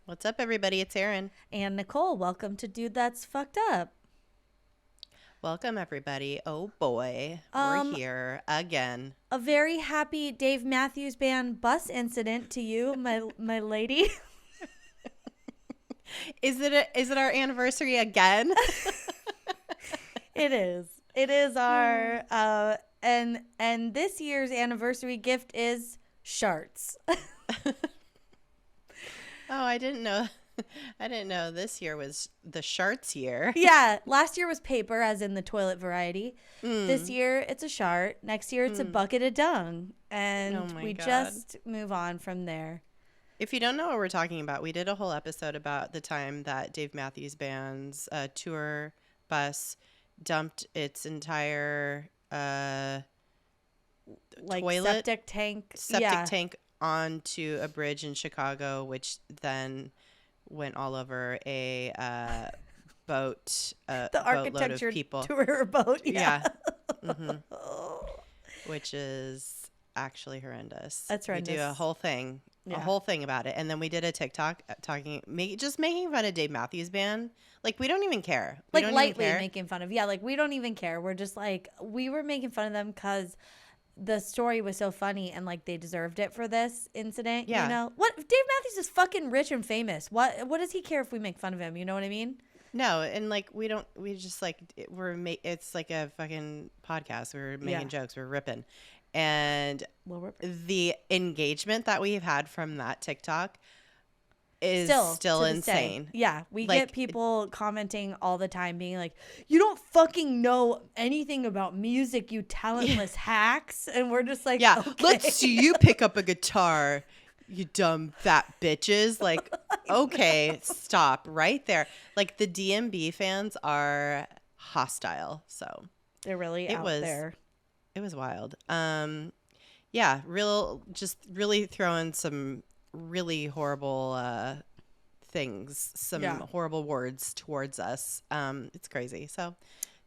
What's up, everybody? It's Erin. And Nicole, welcome to Dude That's Fucked Up. Welcome, everybody. Oh, boy. We're here again. A very happy Dave Matthews Band bus incident to you, my lady. Is it our anniversary again? It is. It is our and this year's anniversary gift is sharts. Oh, I didn't know. I didn't know this year was the sharts year. Yeah, last year was paper, as in the toilet variety. This year it's a shart. Next year it's a bucket of dung, and we just move on from there. If you don't know what we're talking about, we did a whole episode about the time that Dave Matthews Band's tour bus dumped its entire toilet septic tank onto a bridge in Chicago, which then went all over a boat. The architecture of people. tour boat. Yeah. Mm-hmm. Which is actually horrendous. That's horrendous. We do a whole thing about it, and then we did a TikTok just making fun of Dave Matthews Band. Like, we don't even care. Lightly making fun of. Yeah, like, we don't even care. We're just like, we were making fun of them because the story was so funny and like they deserved it for this incident. Yeah. You know what? Dave Matthews is fucking rich and famous. What does he care if we make fun of him? You know what I mean? No, and like it's like a fucking podcast. We're making jokes. We're ripping. And the engagement that we've had from that TikTok is still insane. Yeah, we get people commenting all the time being like, you don't fucking know anything about music, you talentless hacks. And we're just like, yeah, okay. Let's see you pick up a guitar, you dumb fat bitches. Like, okay, stop right there. Like, the DMB fans are hostile. So they're really out there. It was wild. Yeah, really throwing some really horrible things, horrible words towards us. It's crazy. So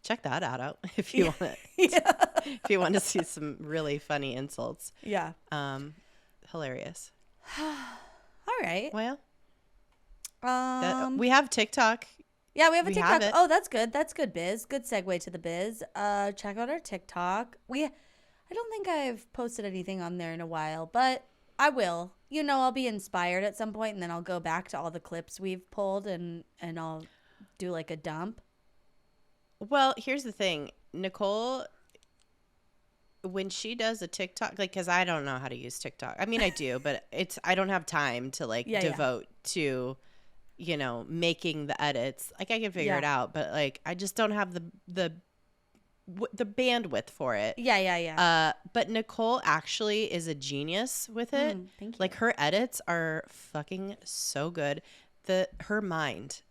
check that out if you want if you want to see some really funny insults. Yeah. Hilarious. All right. Well, we have TikTok. Yeah, we have a TikTok. Oh, that's good. That's good biz. Good segue to the biz. Check out our TikTok. I don't think I've posted anything on there in a while, but I will. You know, I'll be inspired at some point, and then I'll go back to all the clips we've pulled, and I'll do like a dump. Well, here's the thing. Nicole, when she does a TikTok, like, because I don't know how to use TikTok. I mean, I do, but I don't have time to like devote to, you know, making the edits. Like, I can figure it out, but like, I just don't have the bandwidth for it. Yeah. But Nicole actually is a genius with it. Thank you. Like, her edits are fucking so good. Her mind.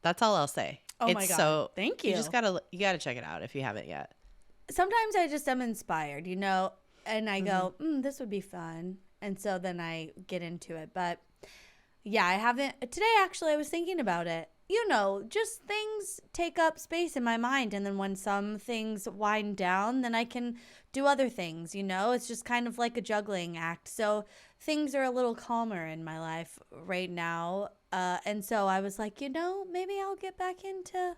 That's all I'll say. Oh my God. So thank you. You gotta check it out if you haven't yet. Sometimes I just am inspired, you know, and I go, this would be fun. And so then I get into it. But yeah, I haven't. Today, actually, I was thinking about it. You know, just things take up space in my mind. And then when some things wind down, then I can do other things, you know? It's just kind of like a juggling act. So things are a little calmer in my life right now. And so I was like, you know, maybe I'll get back into...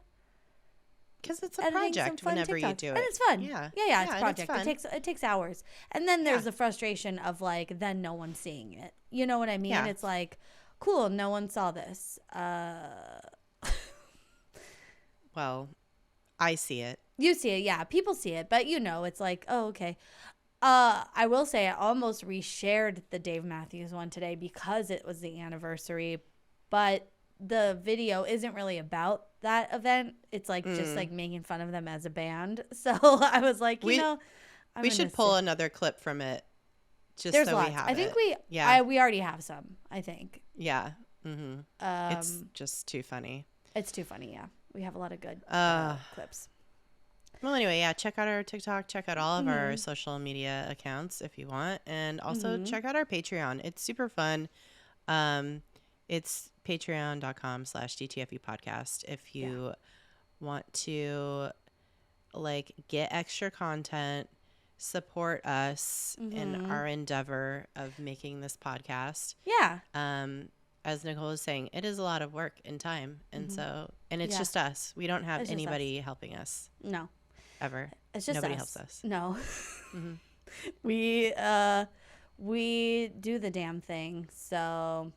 Because it's a project whenever you do it. And it's fun. Yeah, it's a project. It takes hours. And then there's the frustration of like, then no one's seeing it. You know what I mean? Yeah. It's like, cool, no one saw this. Well, I see it. You see it, yeah. People see it, but you know, it's like, oh, okay. I will say I almost reshared the Dave Matthews one today because it was the anniversary, but the video isn't really about that event. It's like just like making fun of them as a band. So I was like, we should pull another clip from it. There's lots. We have I think it. we already have some, I think. Yeah. Mm-hmm. It's just too funny. It's too funny, yeah. We have a lot of good clips. Well, anyway, yeah, check out our TikTok. Check out all of our social media accounts if you want. And also check out our Patreon. It's super fun. It's patreon.com/DTFU podcast if you want to like get extra content, support us in our endeavor of making this podcast. Yeah. as Nicole is saying, it is a lot of work and time. And and it's Yeah. just us. We don't have It's just anybody helping us No. ever. It's just Nobody us. helps us. No. Mhm. We do the damn thing. So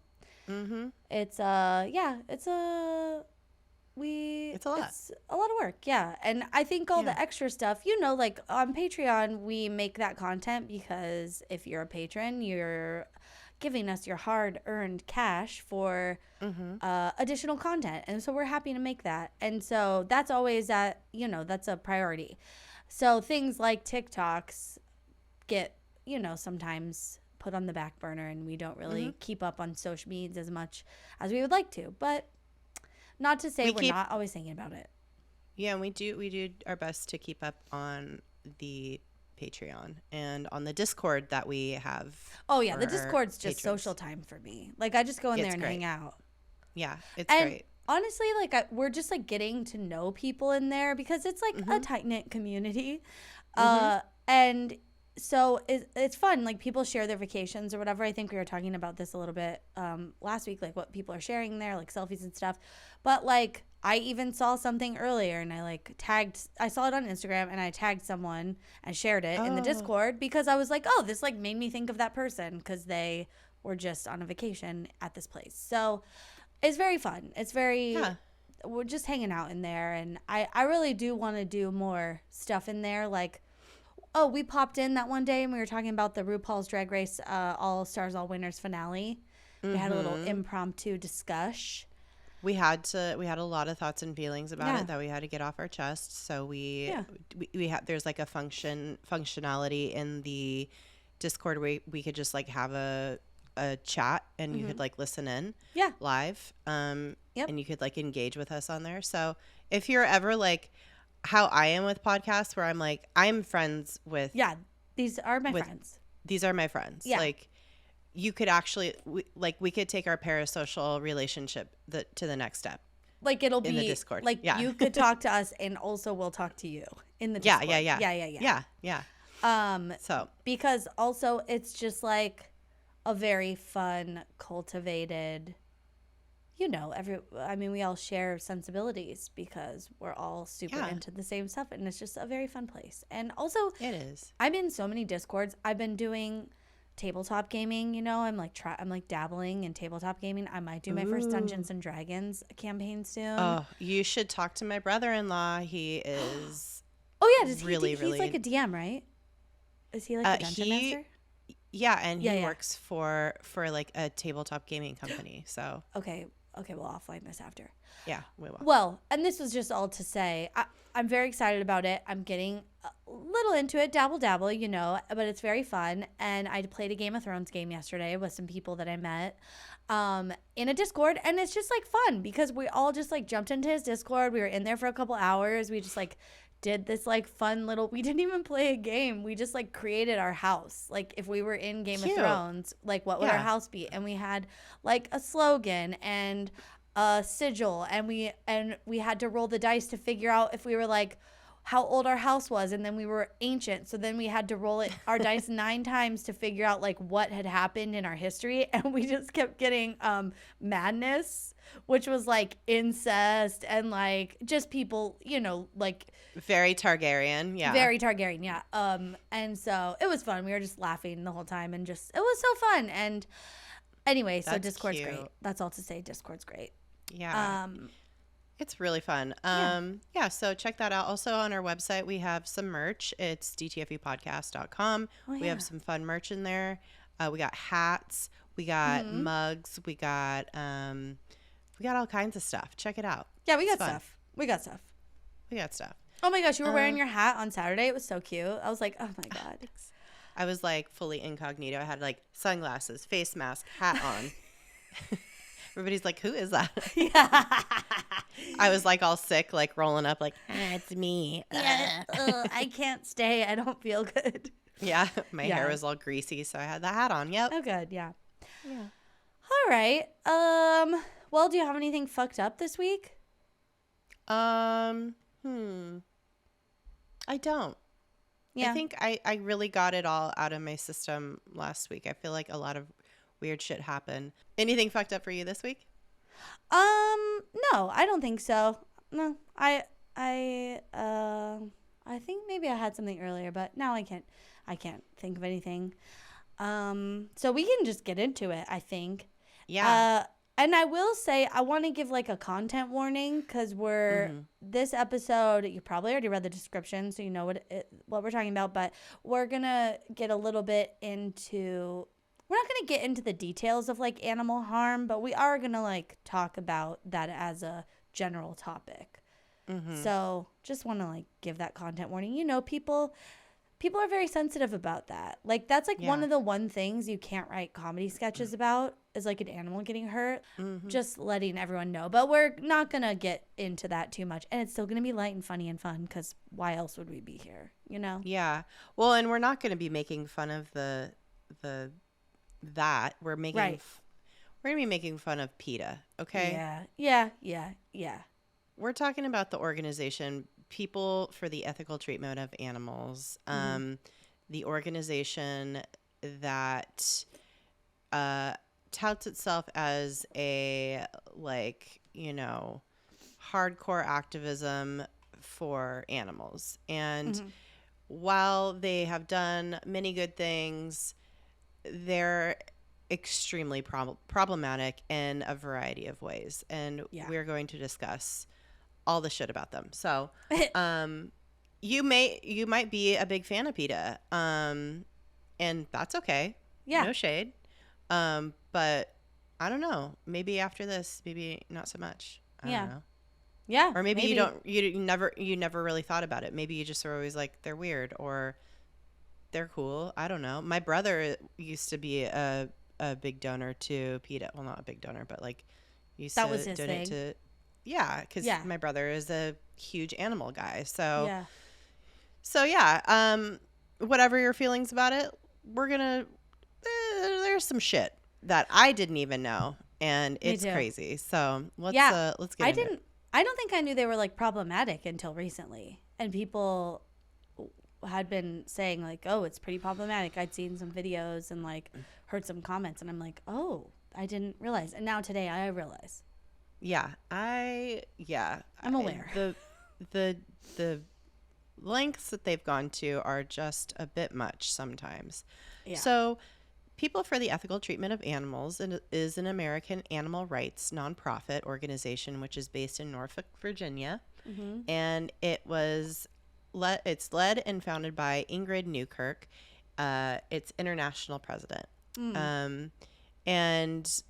Mhm. it's It's a lot. it's a lot of work, yeah. And I think all the extra stuff, like on Patreon, we make that content because if you're a patron, you're giving us your hard-earned cash for additional content. And so we're happy to make that. And so that's always that's a priority. So things like TikToks get, sometimes put on the back burner, and we don't really keep up on social medias as much as we would like to. But not to say we're not always thinking about it. Yeah, and we do our best to keep up on the Patreon and on the Discord that we have. Oh yeah, the Discord's just social time for me. Like I just go in there and hang out. Yeah, it's great. Honestly, like we're just like getting to know people in there because it's like a tight-knit community. And so it's fun. Like people share their vacations or whatever. I think we were talking about this a little bit last week, like what people are sharing there, like selfies and stuff. But like I even saw something earlier and I saw it on Instagram and I tagged someone and shared it in the Discord because I was like, oh, this like made me think of that person because they were just on a vacation at this place. So it's very fun. It's very, we're just hanging out in there. And I really do want to do more stuff in there. Like, oh, we popped in that one day and we were talking about the RuPaul's Drag Race All Stars, All Winners finale. We had a little impromptu discussion. We had a lot of thoughts and feelings about it that we had to get off our chest. So we had, there's like a functionality in the Discord where we could just like have a chat and you could like listen in live. And you could like engage with us on there. So if you're ever like how I am with podcasts where I'm like, I'm friends with. Yeah. These are my friends. These are my friends. Yeah. Like you could actually, we could take our parasocial relationship to the next step. Like it'll be in the Discord. Like you could talk to us and also we'll talk to you in the Discord. Yeah. So because also it's just like a very fun, cultivated, we all share sensibilities because we're all super into the same stuff and it's just a very fun place. And also it is. I'm in so many Discords. I've been doing tabletop gaming, I'm like dabbling in tabletop gaming. I might do my first Dungeons and Dragons campaign soon. Oh, you should talk to my brother-in-law. He is he's like a DM, right? Is he like a dungeon master? Yeah, and he works for like a tabletop gaming company. So Okay, we'll offline this after. Yeah, we will. Well, and this was just all to say, I'm very excited about it. I'm getting a little into it, dabble, but it's very fun. And I played a Game of Thrones game yesterday with some people that I met in a Discord. And it's just like fun because we all just like jumped into his Discord. We were in there for a couple hours. We just like did this like fun little, we didn't even play a game. We just like created our house. Like if we were in Game of Thrones, like what would our house be? And we had like a slogan and a sigil and we had to roll the dice to figure out if we were like how old our house was, and then we were ancient, so then we had to roll our dice 9 times to figure out like what had happened in our history, and we just kept getting madness, which was like incest and like just people, like very Targaryen, and so it was fun. We were just laughing the whole time and just it was so fun. And anyway, so Discord's great. That's all to say, Discord's great. Yeah. It's really fun. So check that out. Also on our website, we have some merch. It's dtfupodcast.com. We have some fun merch in there. We got hats. We got mugs. We got all kinds of stuff. Check it out. Yeah, we got stuff. We got stuff. Oh my gosh, you were wearing your hat on Saturday. It was so cute. I was like, oh my God. I was like fully incognito. I had like sunglasses, face mask, hat on. Everybody's like, who is that? Yeah. I was like all sick, like rolling up, like, it's me. Yeah. I can't stay. I don't feel good. Yeah. My hair was all greasy, so I had the hat on. Yep. Oh, good. Yeah. All right. Well, do you have anything fucked up this week? I don't. Yeah. I think I really got it all out of my system last week. I feel like a lot of weird shit happen. Anything fucked up for you this week? No, I don't think so. No, I think maybe I had something earlier, but now I can't think of anything. So we can just get into it, I think. Yeah. And I will say, I want to give like a content warning because this episode, you probably already read the description, so you know what we're talking about, but we're going to get a little bit into, we're not going to get into the details of like animal harm, but we are going to like talk about that as a general topic. So just want to like give that content warning. You know, people are very sensitive about that. Like, that's like one of the things you can't write comedy sketches about is like an animal getting hurt. Just letting everyone know. But we're not going to get into that too much. And it's still going to be light and funny and fun because why else would we be here, you know? Yeah. Well, and we're not going to be making fun of that. We're making we're going to be making fun of PETA, okay? Yeah. We're talking about the organization People for the Ethical Treatment of Animals, the organization that touts itself as a, like, you know, hardcore activism for animals. And while they have done many good things, they're extremely problematic in a variety of ways. And we're going to discuss all the shit about them. So, you might be a big fan of PETA, and that's okay. Yeah. No shade. But I don't know. Maybe after this, maybe not so much. I don't know. Yeah. Or maybe you never really thought about it. Maybe you just were always like, they're weird or they're cool. I don't know. My brother used to be a big donor to PETA. Well, not a big donor, but like used that to was his donate thing. to. Yeah, because my brother is a huge animal guy. So, whatever your feelings about it, we're gonna. There's some shit that I didn't even know, and it's crazy. So let's get into it. I don't think I knew they were like problematic until recently, and people had been saying like, "Oh, it's pretty problematic." I'd seen some videos and like heard some comments, and I'm like, "Oh, I didn't realize." And now today, I realize. Yeah, I'm aware. The lengths that they've gone to are just a bit much sometimes. Yeah. So, People for the Ethical Treatment of Animals is an American animal rights nonprofit organization which is based in Norfolk, Virginia, and it's led and founded by Ingrid Newkirk, its international president, and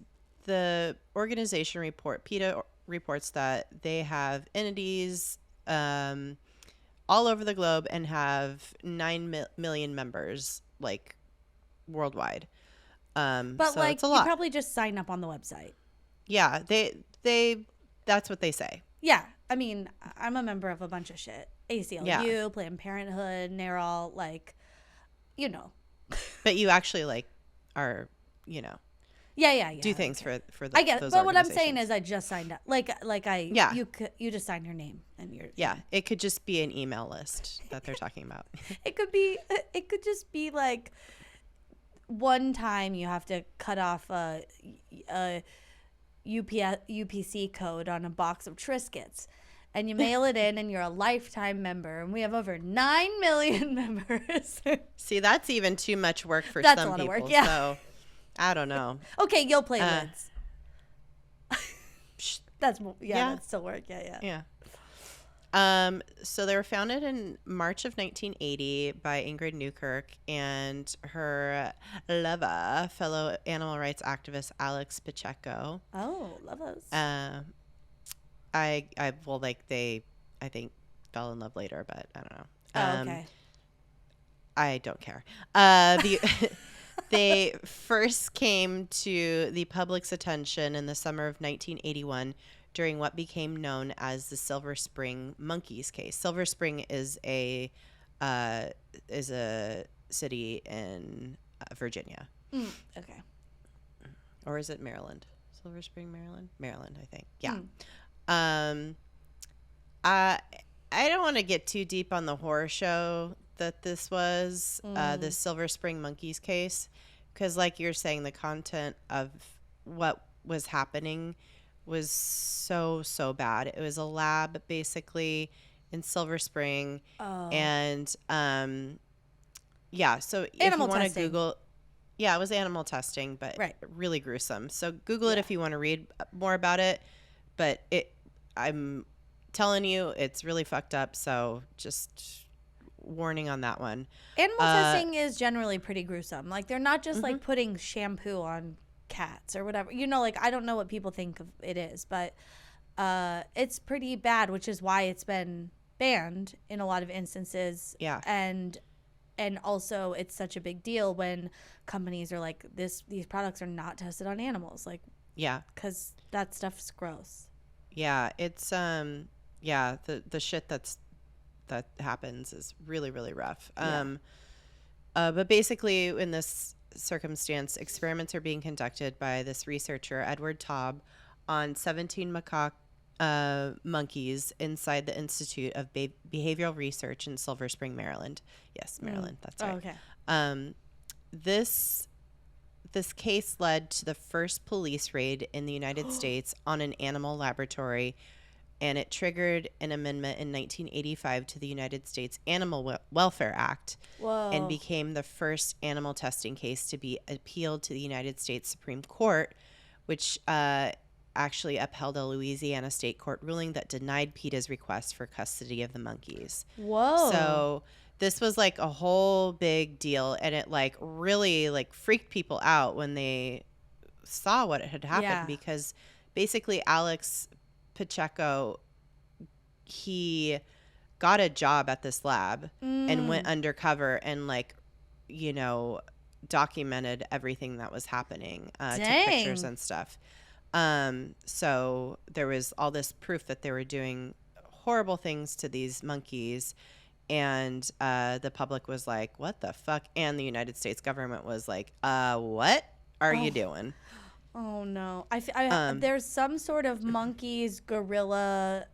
the organization PETA reports that they have entities all over the globe and have 9 million members, like, worldwide. But so like, it's a lot. You probably just sign up on the website. Yeah, they that's what they say. Yeah, I mean, I'm a member of a bunch of shit. ACLU, Planned Parenthood, and they're all like, you know. But you actually like are, you know. Yeah. Do things for the. I get it. But what I'm saying is, I just signed up. You just sign your name and you're. Yeah, it could just be an email list that they're talking about. It could just be like, one time you have to cut off a UPC code on a box of Triscuits. And you mail it in, and you're a lifetime member. And we have over 9 million members. See, that's even too much work for some people. That's a lot of work, yeah. So, I don't know. Okay, you'll play lids. That still work. Yeah. So they were founded in March of 1980 by Ingrid Newkirk and her lover, fellow animal rights activist Alex Pacheco. Oh, lovers. I think fell in love later, but I don't know. Okay. I don't care. They first came to the public's attention in the summer of 1981 during what became known as the Silver Spring Monkeys case. Silver Spring is a city in Virginia. Okay. Or is it Maryland? Silver Spring, Maryland? Maryland, I think. Yeah. I don't want to get too deep on the horror show that this was, the Silver Spring Monkeys case, because like you're saying, the content of what was happening was so bad. It was a lab basically in Silver Spring. And yeah, so if you want to Google, yeah, it was animal testing, but really gruesome. So Google it if you want to read more about it. But I'm telling you, it's really fucked up. So just warning on that one. Animal testing is generally pretty gruesome. Like, they're not just like putting shampoo on cats or whatever. You know, like, I don't know what people think of it is, but it's pretty bad, which is why it's been banned in a lot of instances. Yeah. And also, it's such a big deal when companies are like, these products are not tested on animals. Like, yeah, because that stuff's gross. Yeah, it's yeah, the shit that happens is really, really rough. But basically, in this circumstance, experiments are being conducted by this researcher, Edward Taub, on 17 macaque monkeys inside the Institute of Behavioral Research in Silver Spring, Maryland. Yes, Maryland. That's right. Okay. This case led to the first police raid in the United States on an animal laboratory, and it triggered an amendment in 1985 to the United States Animal Welfare Act. Whoa. And became the first animal testing case to be appealed to the United States Supreme Court, which actually upheld a Louisiana state court ruling that denied PETA's request for custody of the monkeys. Whoa. So this was like a whole big deal, and it like really like freaked people out when they saw what had happened, because basically Alex Pacheco, he got a job at this lab and went undercover and like, you know, documented everything that was happening, took pictures and stuff. So there was all this proof that they were doing horrible things to these monkeys. And the public was like, what the fuck? And the United States government was like, what are you doing? Oh, no. There's some sort of monkeys, gorilla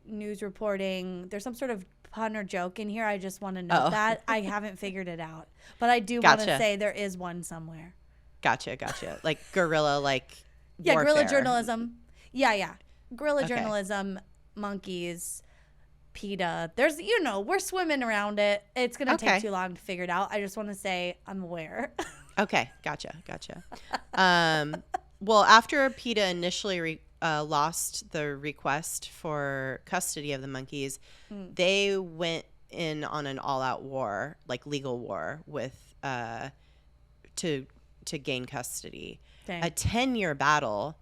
news reporting. There's some sort of pun or joke in here. I just want to note that. I haven't figured it out. But I do want to say there is one somewhere. Gotcha. Like gorilla, like warfare. Guerrilla journalism. Yeah. Guerrilla journalism, monkeys, PETA. There's, you know, we're swimming around it. It's going to take too long to figure it out. I just want to say I'm aware. Okay. Gotcha. Well, after PETA initially lost the request for custody of the monkeys, they went in on an all-out war, like legal war, with to gain custody. Dang. A 10-year battle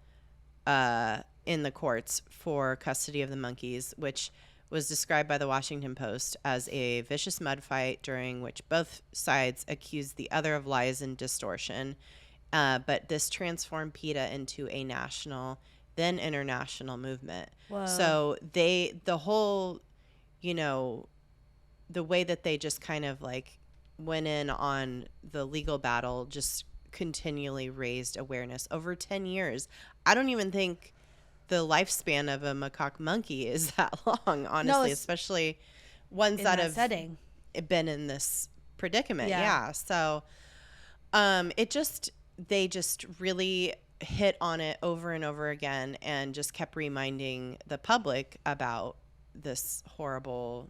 in the courts for custody of the monkeys, which was described by the Washington Post as a vicious mud fight during which both sides accused the other of lies and distortion. But this transformed PETA into a national, then international movement. Whoa. So the whole, you know, the way that they just kind of like went in on the legal battle just continually raised awareness over 10 years. I don't even think the lifespan of a macaque monkey is that long, honestly, especially ones that have been in this predicament. Yeah. So they just really hit on it over and over again and just kept reminding the public about this horrible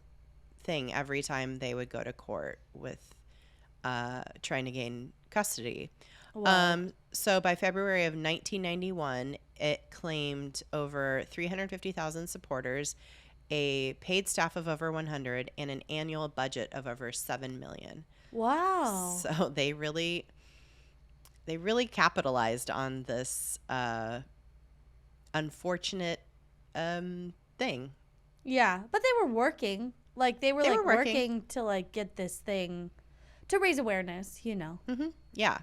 thing every time they would go to court with trying to gain custody. Wow. So by February of 1991, it claimed over 350,000 supporters, a paid staff of over 100, and an annual budget of over $7 million. Wow. So they really capitalized on this unfortunate thing. Yeah, but they were working. Like they were working to like get this thing to raise awareness, you know. Mm-hmm. Yeah.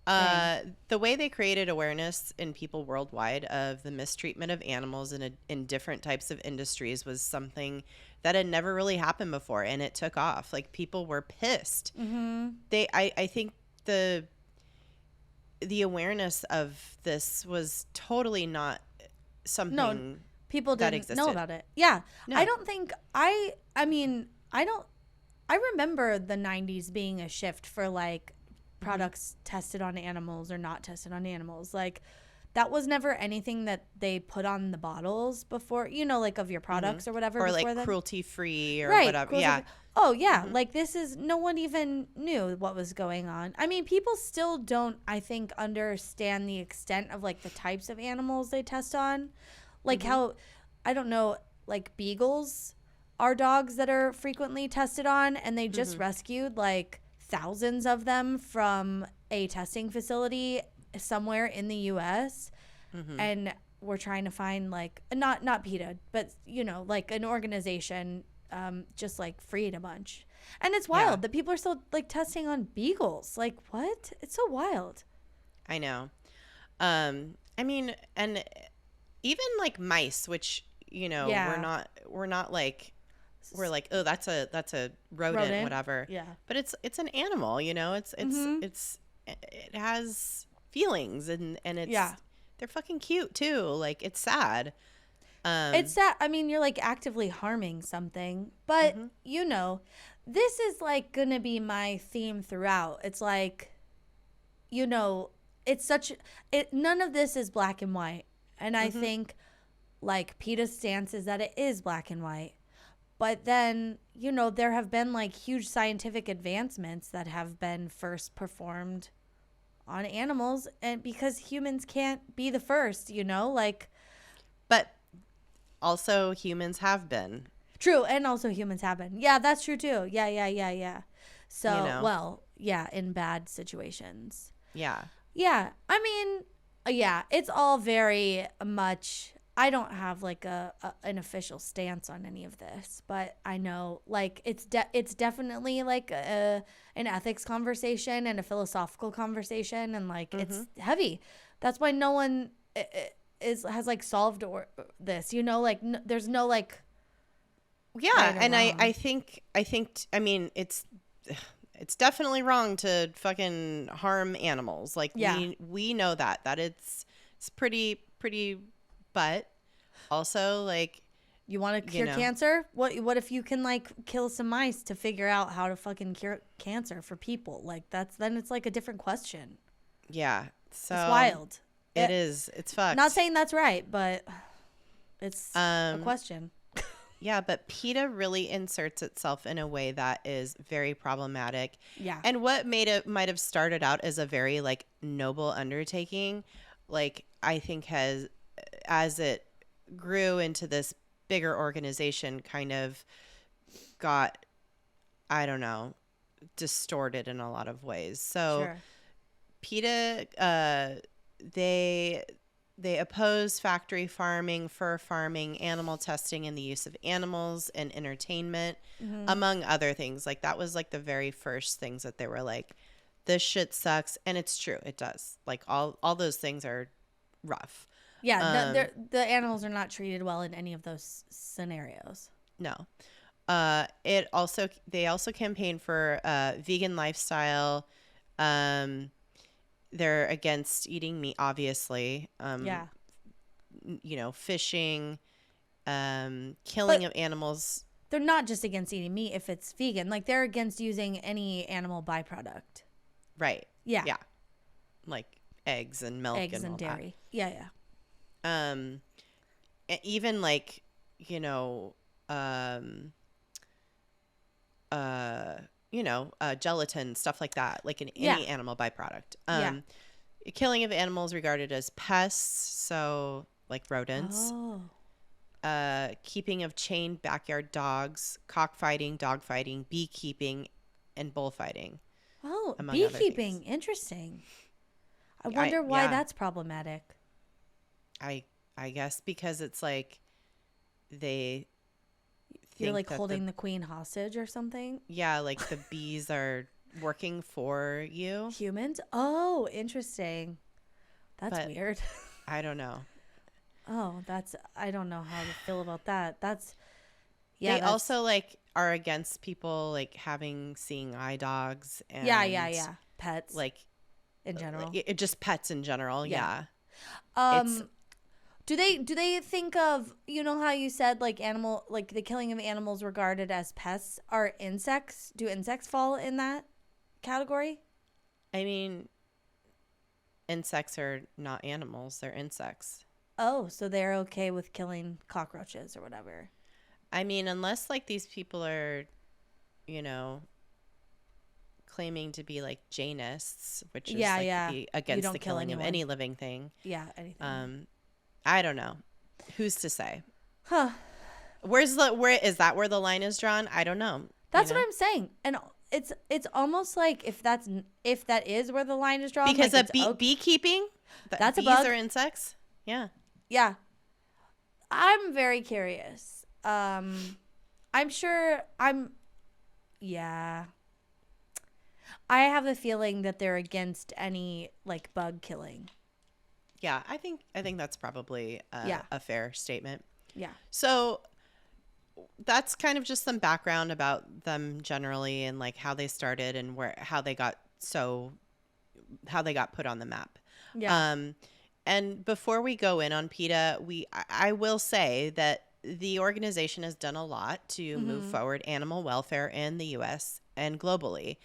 The way they created awareness in people worldwide of the mistreatment of animals in different types of industries was something that had never really happened before, and it took off. Like people were pissed. Mm-hmm. I think the awareness of this was totally not something people didn't know about it. Yeah. No. I don't think I remember the 90s being a shift for like products tested on animals or not tested on animals. Like, that was never anything that they put on the bottles before, you know, like of your products or whatever. Or before like cruelty free or right, whatever. Yeah. Oh, yeah. Like, this is, no one even knew what was going on. I mean, people still don't, I think, understand the extent of like the types of animals they test on. Like how, I don't know, like beagles are dogs that are frequently tested on, and they just rescued like thousands of them from a testing facility somewhere in the US, and we're trying to find like not PETA, but you know, like an organization just like freed a bunch. And it's wild that people are still like testing on beagles. Like, what? It's so wild. I know. I mean, and even like mice, which, you know, we're not like, we're like, oh, that's a rodent, whatever. Yeah. But it's an animal, you know. It has feelings, and it's they're fucking cute too. Like, it's sad. It's sad. I mean, you're like actively harming something, but you know, this is like gonna be my theme throughout. It's like, you know, none of this is black and white, and I think like PETA's stance is that it is black and white. But then, you know, there have been like huge scientific advancements that have been first performed on animals, and because humans can't be the first, you know, like. But also humans have been. True, and also humans have been. Yeah, that's true too. Yeah. So, you know. Well, yeah, in bad situations. Yeah. Yeah, I mean, yeah, it's all very much. I don't have like an official stance on any of this, but I know like it's definitely like an ethics conversation and a philosophical conversation, and like it's heavy. That's why no one has like solved this, you know, like there's no like. Yeah, and I think I mean it's definitely wrong to fucking harm animals. Like we know that it's pretty, but also like, you want to cure cancer? What if you can like kill some mice to figure out how to fucking cure cancer for people? Like then it's like a different question. Yeah, so it's wild. It's fucked. Not saying that's right, but it's a question. Yeah, but PETA really inserts itself in a way that is very problematic. Yeah. And what might have started out as a very like noble undertaking, like I think as it grew into this bigger organization, kind of got, I don't know, distorted in a lot of ways. So sure. PETA, they oppose factory farming, fur farming, animal testing, and the use of animals in entertainment, among other things. Like, that was like the very first things that they were like, this shit sucks. And it's true. It does. Like, all those things are rough. Yeah. The animals are not treated well in any of those scenarios. No. They also campaign for vegan lifestyle. They're against eating meat, obviously. You know, fishing, killing of animals. They're not just against eating meat if it's vegan. Like, they're against using any animal byproduct. Right. Yeah. Yeah. Like eggs and milk and all dairy. That. Yeah. Even like, you know, gelatin, stuff like that, like in any animal byproduct. Killing of animals regarded as pests, so like rodents. Keeping of chained backyard dogs, cockfighting, dogfighting, beekeeping, and bullfighting. Oh, beekeeping. Interesting. I wonder why that's problematic. I guess because it's like you're like holding the queen hostage or something. Yeah, like the bees are working for you. Humans? Oh, interesting. That's weird. I don't know. Oh, I don't know how to feel about that. They also like are against people like having seeing eye dogs and pets like in general. Just pets in general. Yeah. Do they think of, you know how you said like the killing of animals regarded as pests are insects? Do insects fall in that category? I mean, insects are not animals. They're insects. Oh, so they're okay with killing cockroaches or whatever. I mean, unless like these people are, you know, claiming to be like Jainists, which is be against the killing of any living thing. Yeah, anything. I don't know. Who's to say? Huh. Where is that where the line is drawn? I don't know. That's what I'm saying. And it's almost like if that is where the line is drawn, because like beekeeping, that's bees a bug. Are insects. Yeah. Yeah. I'm very curious. I'm sure yeah. I have a feeling that they're against any like bug killing. Yeah, I think that's probably a fair statement. Yeah. So that's kind of just some background about them generally and like how they started and how they got put on the map. Yeah. And before we go in on PETA, I will say that the organization has done a lot to move forward animal welfare in the U.S. and globally.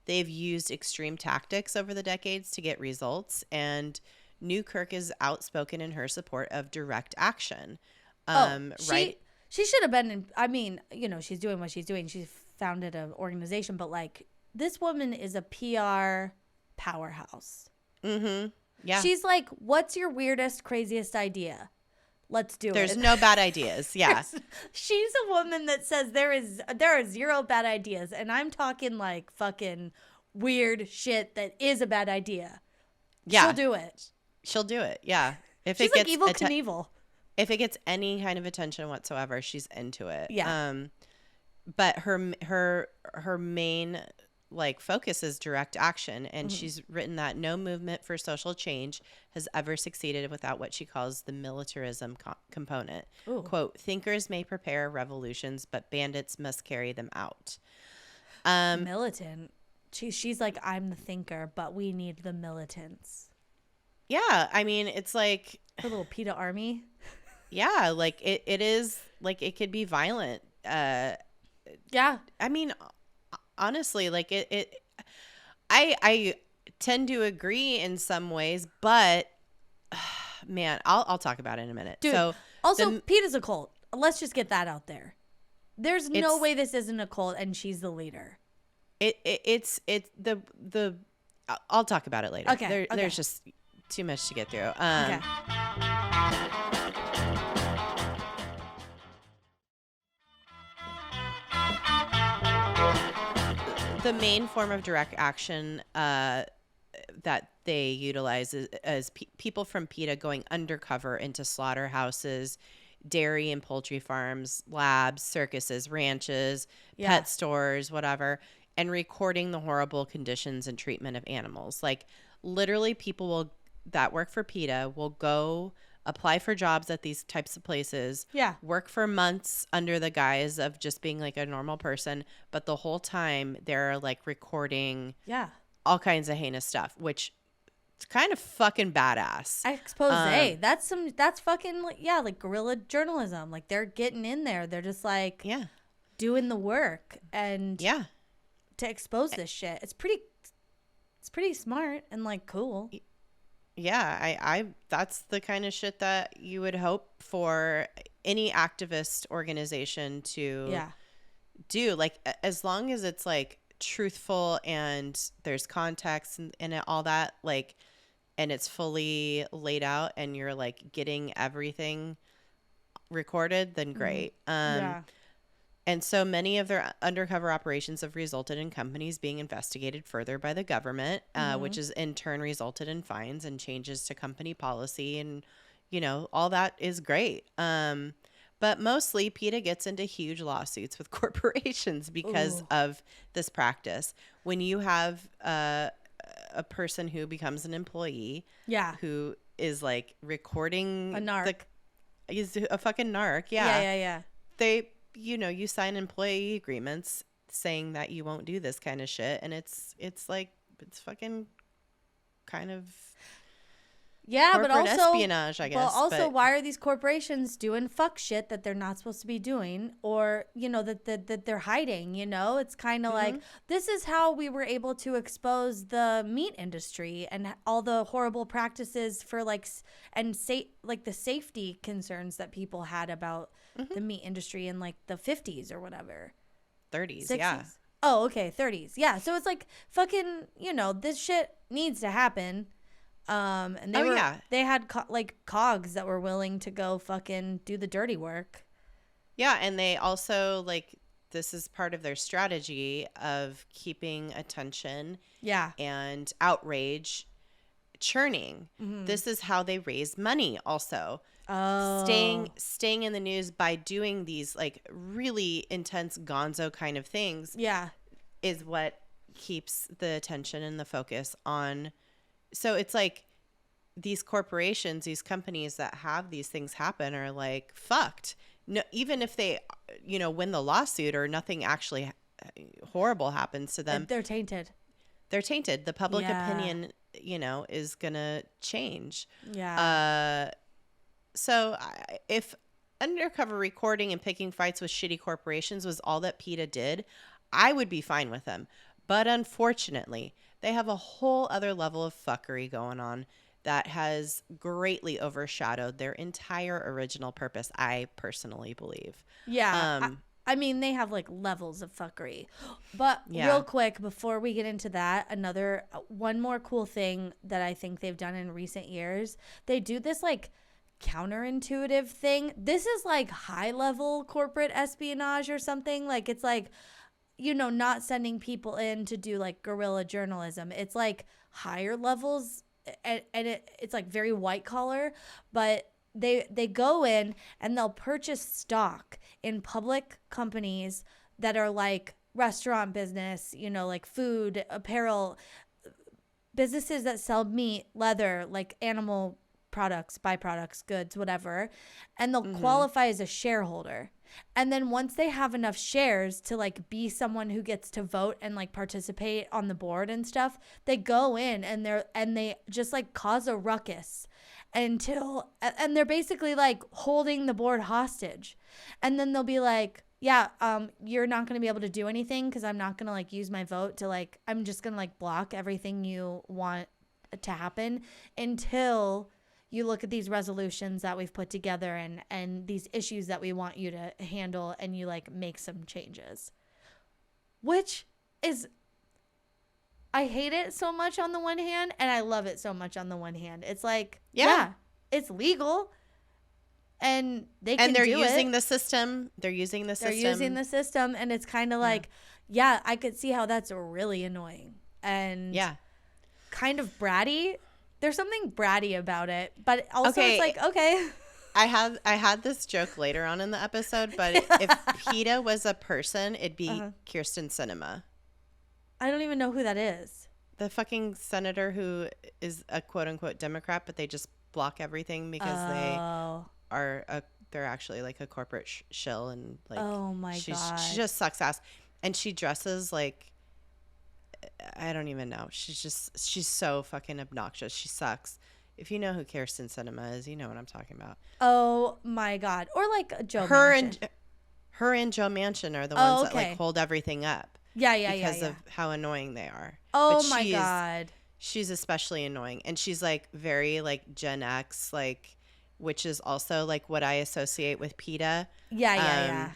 They've used extreme tactics over the decades to get results, and Newkirk is outspoken in her support of direct action. Right? She should have been I mean, you know, she's doing what she's doing. She's founded an organization, but like this woman is a PR powerhouse. Mm-hmm. Yeah. She's like, what's your weirdest, craziest idea? Let's do it. There's no bad ideas. Yeah. She's a woman that says there are zero bad ideas. And I'm talking like fucking weird shit that is a bad idea. Yeah. She'll do it. She'll do it. Yeah. If she's it like gets Evil Knievel. If it gets any kind of attention whatsoever, she's into it. Yeah. But her main like focus is direct action, and she's written that no movement for social change has ever succeeded without what she calls the militarism component. Ooh. Quote, thinkers may prepare revolutions, but bandits must carry them out. Militant. She's like, I'm the thinker, but we need the militants. Yeah, I mean, it's like a little PETA army. Yeah, like it is like it could be violent. Yeah. I mean, honestly, like I tend to agree in some ways, but man, I'll talk about it in a minute. Dude, so also PETA's a cult. Let's just get that out there. There's no way this isn't a cult and she's the leader. It's the I'll talk about it later. Okay. There's just too much to get through. Okay. The main form of direct action that they utilize is people from PETA going undercover into slaughterhouses, dairy and poultry farms, labs, circuses, ranches, pet stores, whatever, and recording the horrible conditions and treatment of animals. Like literally people that work for PETA will go apply for jobs at these types of places, work for months under the guise of just being like a normal person, but the whole time they're like recording all kinds of heinous stuff, which it's kind of fucking badass. Expose. That's fucking like guerrilla journalism. Like they're getting in there. They're just like doing the work and to expose this shit. It's pretty smart and like cool. Yeah, I that's the kind of shit that you would hope for any activist organization to do. Like as long as it's like truthful and there's context and all that, like, and it's fully laid out and you're like getting everything recorded, then great. And so many of their undercover operations have resulted in companies being investigated further by the government, which has in turn resulted in fines and changes to company policy. And, you know, all that is great. But mostly PETA gets into huge lawsuits with corporations because of this practice. When you have a person who becomes an employee who is like recording a narc. He's a fucking narc. Yeah. You sign employee agreements saying that you won't do this kind of shit. And it's fucking kind of Yeah, but also espionage, I guess. Well, also, why are these corporations doing fuck shit that they're not supposed to be doing, or that they're hiding? It's kind of like, this is how we were able to expose the meat industry and all the horrible practices for like the safety concerns that people had about the meat industry in like the 50s or whatever, 30s, 60s. yeah. Oh, okay, 30s, yeah. So it's like fucking, this shit needs to happen. And they had cogs that were willing to go fucking do the dirty work. Yeah, and they also this is part of their strategy of keeping attention and outrage churning. This is how they raise money also. Staying in the news by doing these really intense gonzo kind of things is what keeps the attention and the focus on. So it's like these corporations, these companies that have these things happen are fucked. No, even if they, win the lawsuit or nothing actually horrible happens to them, they're tainted. They're tainted. The public opinion, is gonna change. Yeah. So if undercover recording and picking fights with shitty corporations was all that PETA did, I would be fine with them. But unfortunately, they have a whole other level of fuckery going on that has greatly overshadowed their entire original purpose, I personally believe. Yeah. I mean, they have levels of fuckery. But real quick, before we get into that, one more cool thing that I think they've done in recent years, they do this counterintuitive thing. This is high level corporate espionage or something. It's not sending people in to do guerrilla journalism. It's higher levels, and it's very white collar, but they go in and they'll purchase stock in public companies that are restaurant business, food, apparel, businesses that sell meat, leather, animal products, byproducts, goods, whatever, and they'll qualify as a shareholder. And then once they have enough shares to be someone who gets to vote and participate on the board and stuff, they go in and they just cause a ruckus and they're basically holding the board hostage. And then they'll be you're not going to be able to do anything because I'm not going to use my vote to I'm just going to block everything you want to happen until you look at these resolutions that we've put together and these issues that we want you to handle, and you make some changes. Which is, I hate it so much on the one hand, and I love it so much on the one hand. It's it's legal, and they're using the system. They're using the system, and it's kind of I could see how that's really annoying and kind of bratty. There's something bratty about it, but also it's okay. I had this joke later on in the episode, but if PETA was a person, it'd be Kyrsten Sinema. I don't even know who that is. The fucking senator who is a quote unquote Democrat, but they just block everything because they're actually a corporate shill, and oh my god, she just sucks ass, and she dresses I don't even know. She's so fucking obnoxious. She sucks. If you know who Kyrsten Sinema is, you know what I'm talking about. Oh my god. Or Joe Manchin. Her and Joe Manchin are the ones that hold everything up. Yeah. Because of how annoying they are. Oh my god. She's especially annoying, and she's very Gen X, which is also what I associate with PETA. Yeah.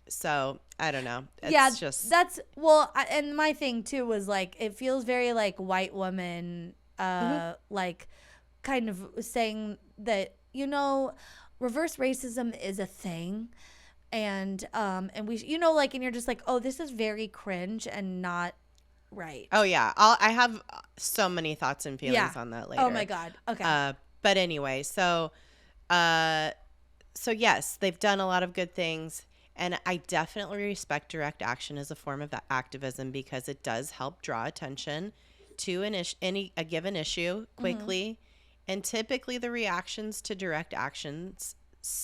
So I don't know. It's and my thing too was it feels very white woman, kind of saying that reverse racism is a thing, and we and you're just oh, this is very cringe and not right. Oh yeah, I have so many thoughts and feelings on that later. Oh my god. Okay. But anyway, so yes, they've done a lot of good things. And I definitely respect direct action as a form of activism because it does help draw attention to a given issue quickly. And typically the reactions to direct actions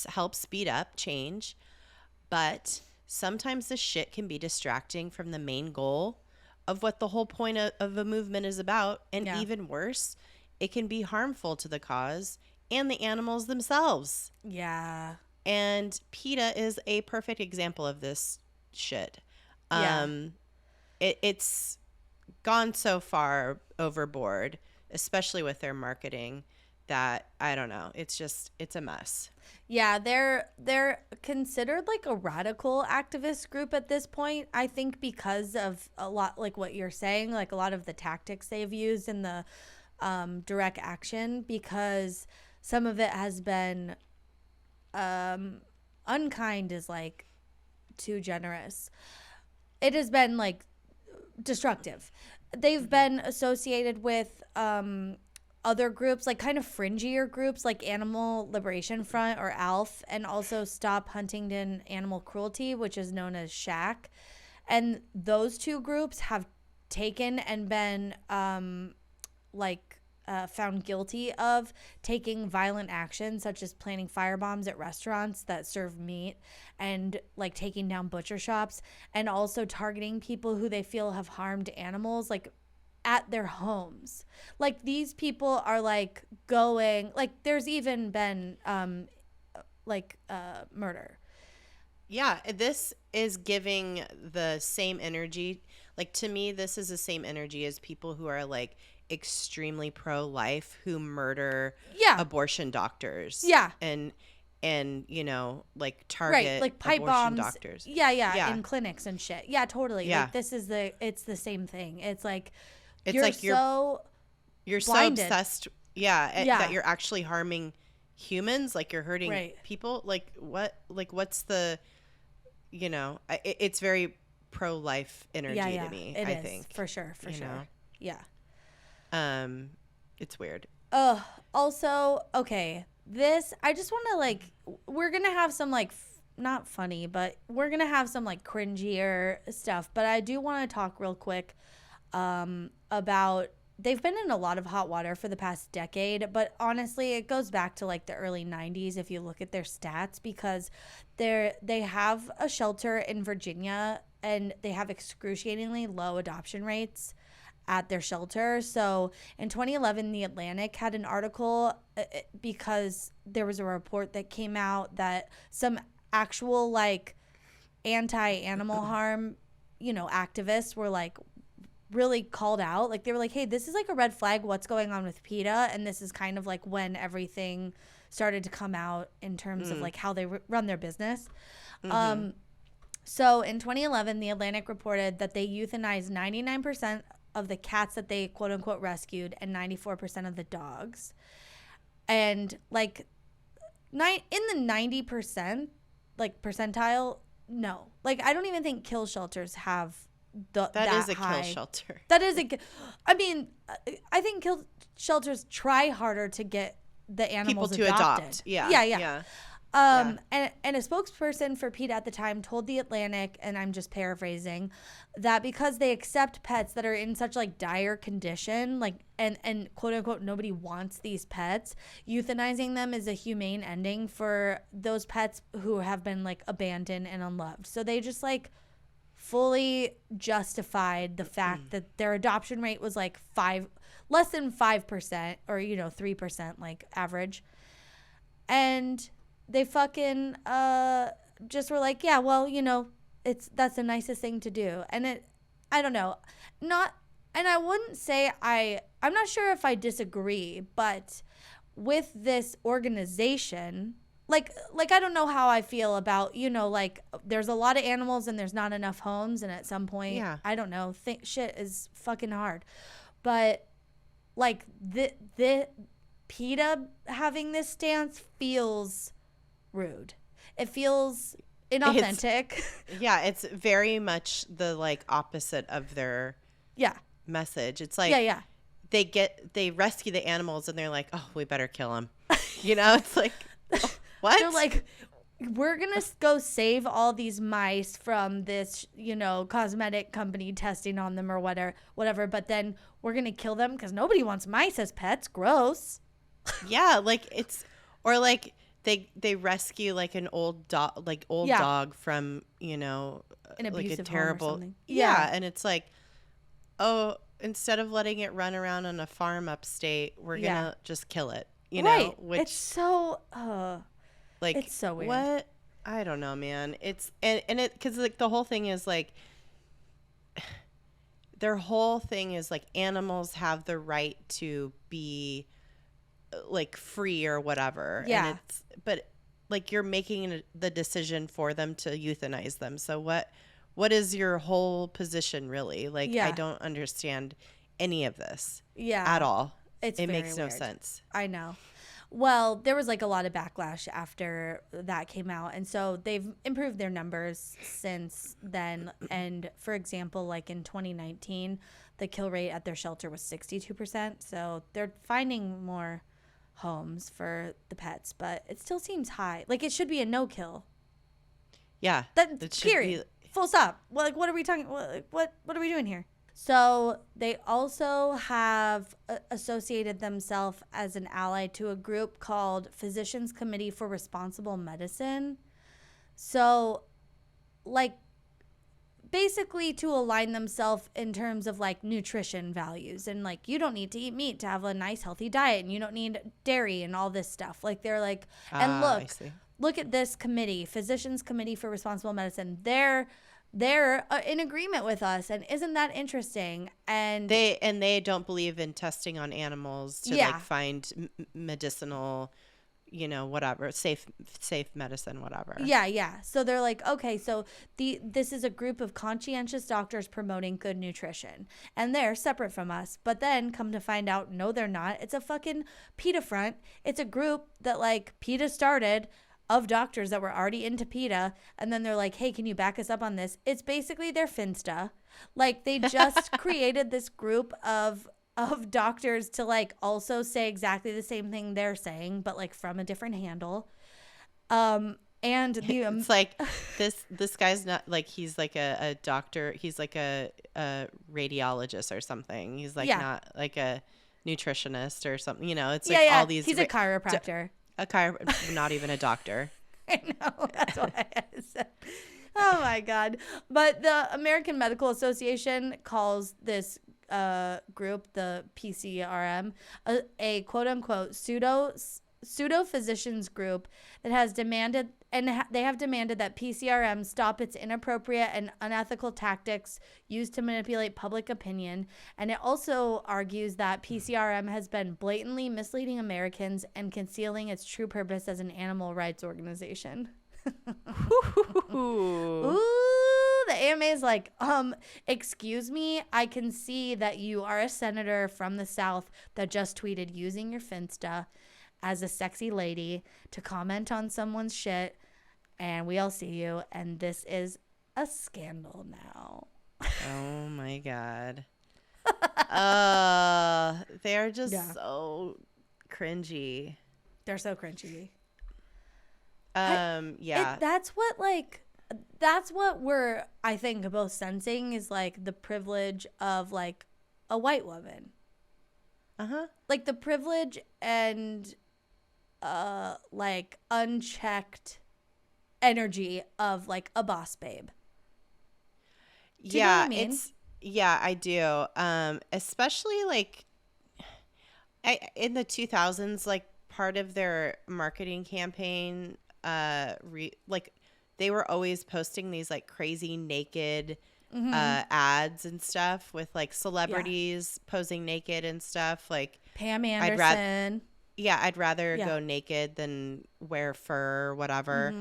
help speed up change. But sometimes the shit can be distracting from the main goal of what the whole point of a movement is about. And even worse, it can be harmful to the cause and the animals themselves. Yeah. And PETA is a perfect example of this shit. Yeah. It's gone so far overboard, especially with their marketing, that I don't know. It's a mess. Yeah, they're considered like a radical activist group at this point. I think because of a lot like what you're saying, like a lot of the tactics they've used in the direct action, because some of it has been unkind is like too generous. It has been like destructive. They've been associated with other groups, like kind of fringier groups like Animal Liberation Front or ALF, and also Stop Huntingdon Animal Cruelty, which is known as SHAC. And those two groups have taken and been found guilty of taking violent action, such as planting firebombs at restaurants that serve meat, and like taking down butcher shops, and also targeting people who they feel have harmed animals, like at their homes. Like these people are like going, like there's even been murder. Yeah, this is giving the same energy. Like to me, this is the same energy as people who are like extremely pro-life who murder abortion doctors. Yeah. And you know, like target like pipe abortion bombs. doctors. Yeah, in clinics and shit. Yeah, totally. Yeah. Like it's the same thing. It's like you're so blinded. so obsessed that you're actually harming humans, like you're hurting people. Like what's the, you know, it's very pro-life energy to me. I think for sure. Know? Yeah. It's weird. Also, okay, this, I just want to like, we're going to have some like, not funny, but we're going to have some like cringier stuff. But I do want to talk real quick about, they've been in a lot of hot water for the past decade, but honestly, it goes back to like the early 90s if you look at their stats, because they have a shelter in Virginia and they have excruciatingly low adoption rates at their shelter. So in 2011, The Atlantic had an article because there was a report that came out that some actual like anti-animal harm, you know, activists were like really called out. Like they were like, hey, this is like a red flag. What's going on with PETA? And this is kind of like when everything started to come out in terms of like how they run their business. So in 2011, The Atlantic reported that they euthanized 99% of the cats that they quote unquote rescued and 94% of the dogs. And like in the 90% like percentile, no. Like I don't even think kill shelters have that is a high kill shelter. That is I mean, I think kill shelters try harder to get the animals people to adopted. Adopt. Yeah. And a spokesperson for PETA at the time told The Atlantic, and I'm just paraphrasing, that because they accept pets that are in such like dire condition, like and quote unquote nobody wants these pets, euthanizing them is a humane ending for those pets who have been like abandoned and unloved. So they just like fully justified the fact that their adoption rate was like less than 5%, or you know 3% like average, and they fucking just were like, yeah, well, you know, that's the nicest thing to do. And I don't know, and I wouldn't say I'm not sure if I disagree, but with this organization, like I don't know how I feel about, you know, like there's a lot of animals and there's not enough homes, and at some point, I don't know, shit is fucking hard, but like the PETA having this stance feels rude. It feels inauthentic. It's very much the like opposite of their message. It's like they rescue the animals and they're like, oh, we better kill them. You know, it's like, what? They're like, we're gonna go save all these mice from this, you know, cosmetic company testing on them or whatever, but then we're gonna kill them because nobody wants mice as pets. Gross. Yeah, like it's, or like they rescue like an old dog, dog from, you know, an abusive like a terrible home or something. Yeah, and it's like, oh, instead of letting it run around on a farm upstate, we're gonna just kill it. You right. know, which it's so like it's so weird. What? I don't know, man. It's and it because like the whole thing is like their whole thing is like animals have the right to be like free or whatever. Yeah. And but like you're making the decision for them to euthanize them. So what is your whole position really? Like I don't understand any of this. At all. It makes no sense. I know. Well, there was like a lot of backlash after that came out. And so they've improved their numbers since then. And for example, like in 2019, the kill rate at their shelter was 62%. So they're finding more homes for the pets, but it still seems high. Like it should be a no kill. Yeah. That's period. Full stop. Well, like what are we talking? What are we doing here? So they also have associated themselves as an ally to a group called Physicians Committee for Responsible Medicine. So like basically to align themselves in terms of like nutrition values and like you don't need to eat meat to have a nice healthy diet and you don't need dairy and all this stuff. Like they're like, and look at this committee, Physicians Committee for Responsible Medicine. They're in agreement with us, and isn't that interesting? And they don't believe in testing on animals to like find medicinal, you know, whatever, safe medicine, whatever. Yeah. So they're like, okay, so this is a group of conscientious doctors promoting good nutrition, and they're separate from us. But then come to find out, no, they're not. It's a fucking PETA front. It's a group that like PETA started of doctors that were already into PETA, and then they're like, hey, can you back us up on this? It's basically their Finsta. Like they just created this group of doctors to like also say exactly the same thing they're saying, but like from a different handle. And it's like this guy's not like he's like a doctor. He's like a radiologist or something. He's like not like a nutritionist or something. You know, it's like all these. He's a chiropractor. Not even a doctor. I know. That's what I said. Oh my God. But the American Medical Association calls this group, the PCRM, a quote unquote pseudo physicians group that has demanded, and they have demanded that PCRM stop its inappropriate and unethical tactics used to manipulate public opinion. And it also argues that PCRM has been blatantly misleading Americans and concealing its true purpose as an animal rights organization. Ooh, the AMA is like, excuse me, I can see that you are a senator from the South that just tweeted using your Finsta as a sexy lady to comment on someone's shit, and we all see you, and this is a scandal now. Oh my God. They're just so cringy. They're so cringy. That's what we're, I think, both sensing is like the privilege of like a white woman. Like the privilege and like unchecked energy of like a boss babe. Do you know what I mean? I do. Especially like in the 2000s, like part of their marketing campaign, like they were always posting these like crazy naked ads and stuff with like celebrities posing naked and stuff. Like Pam Anderson. I'd rather go naked than wear fur or whatever.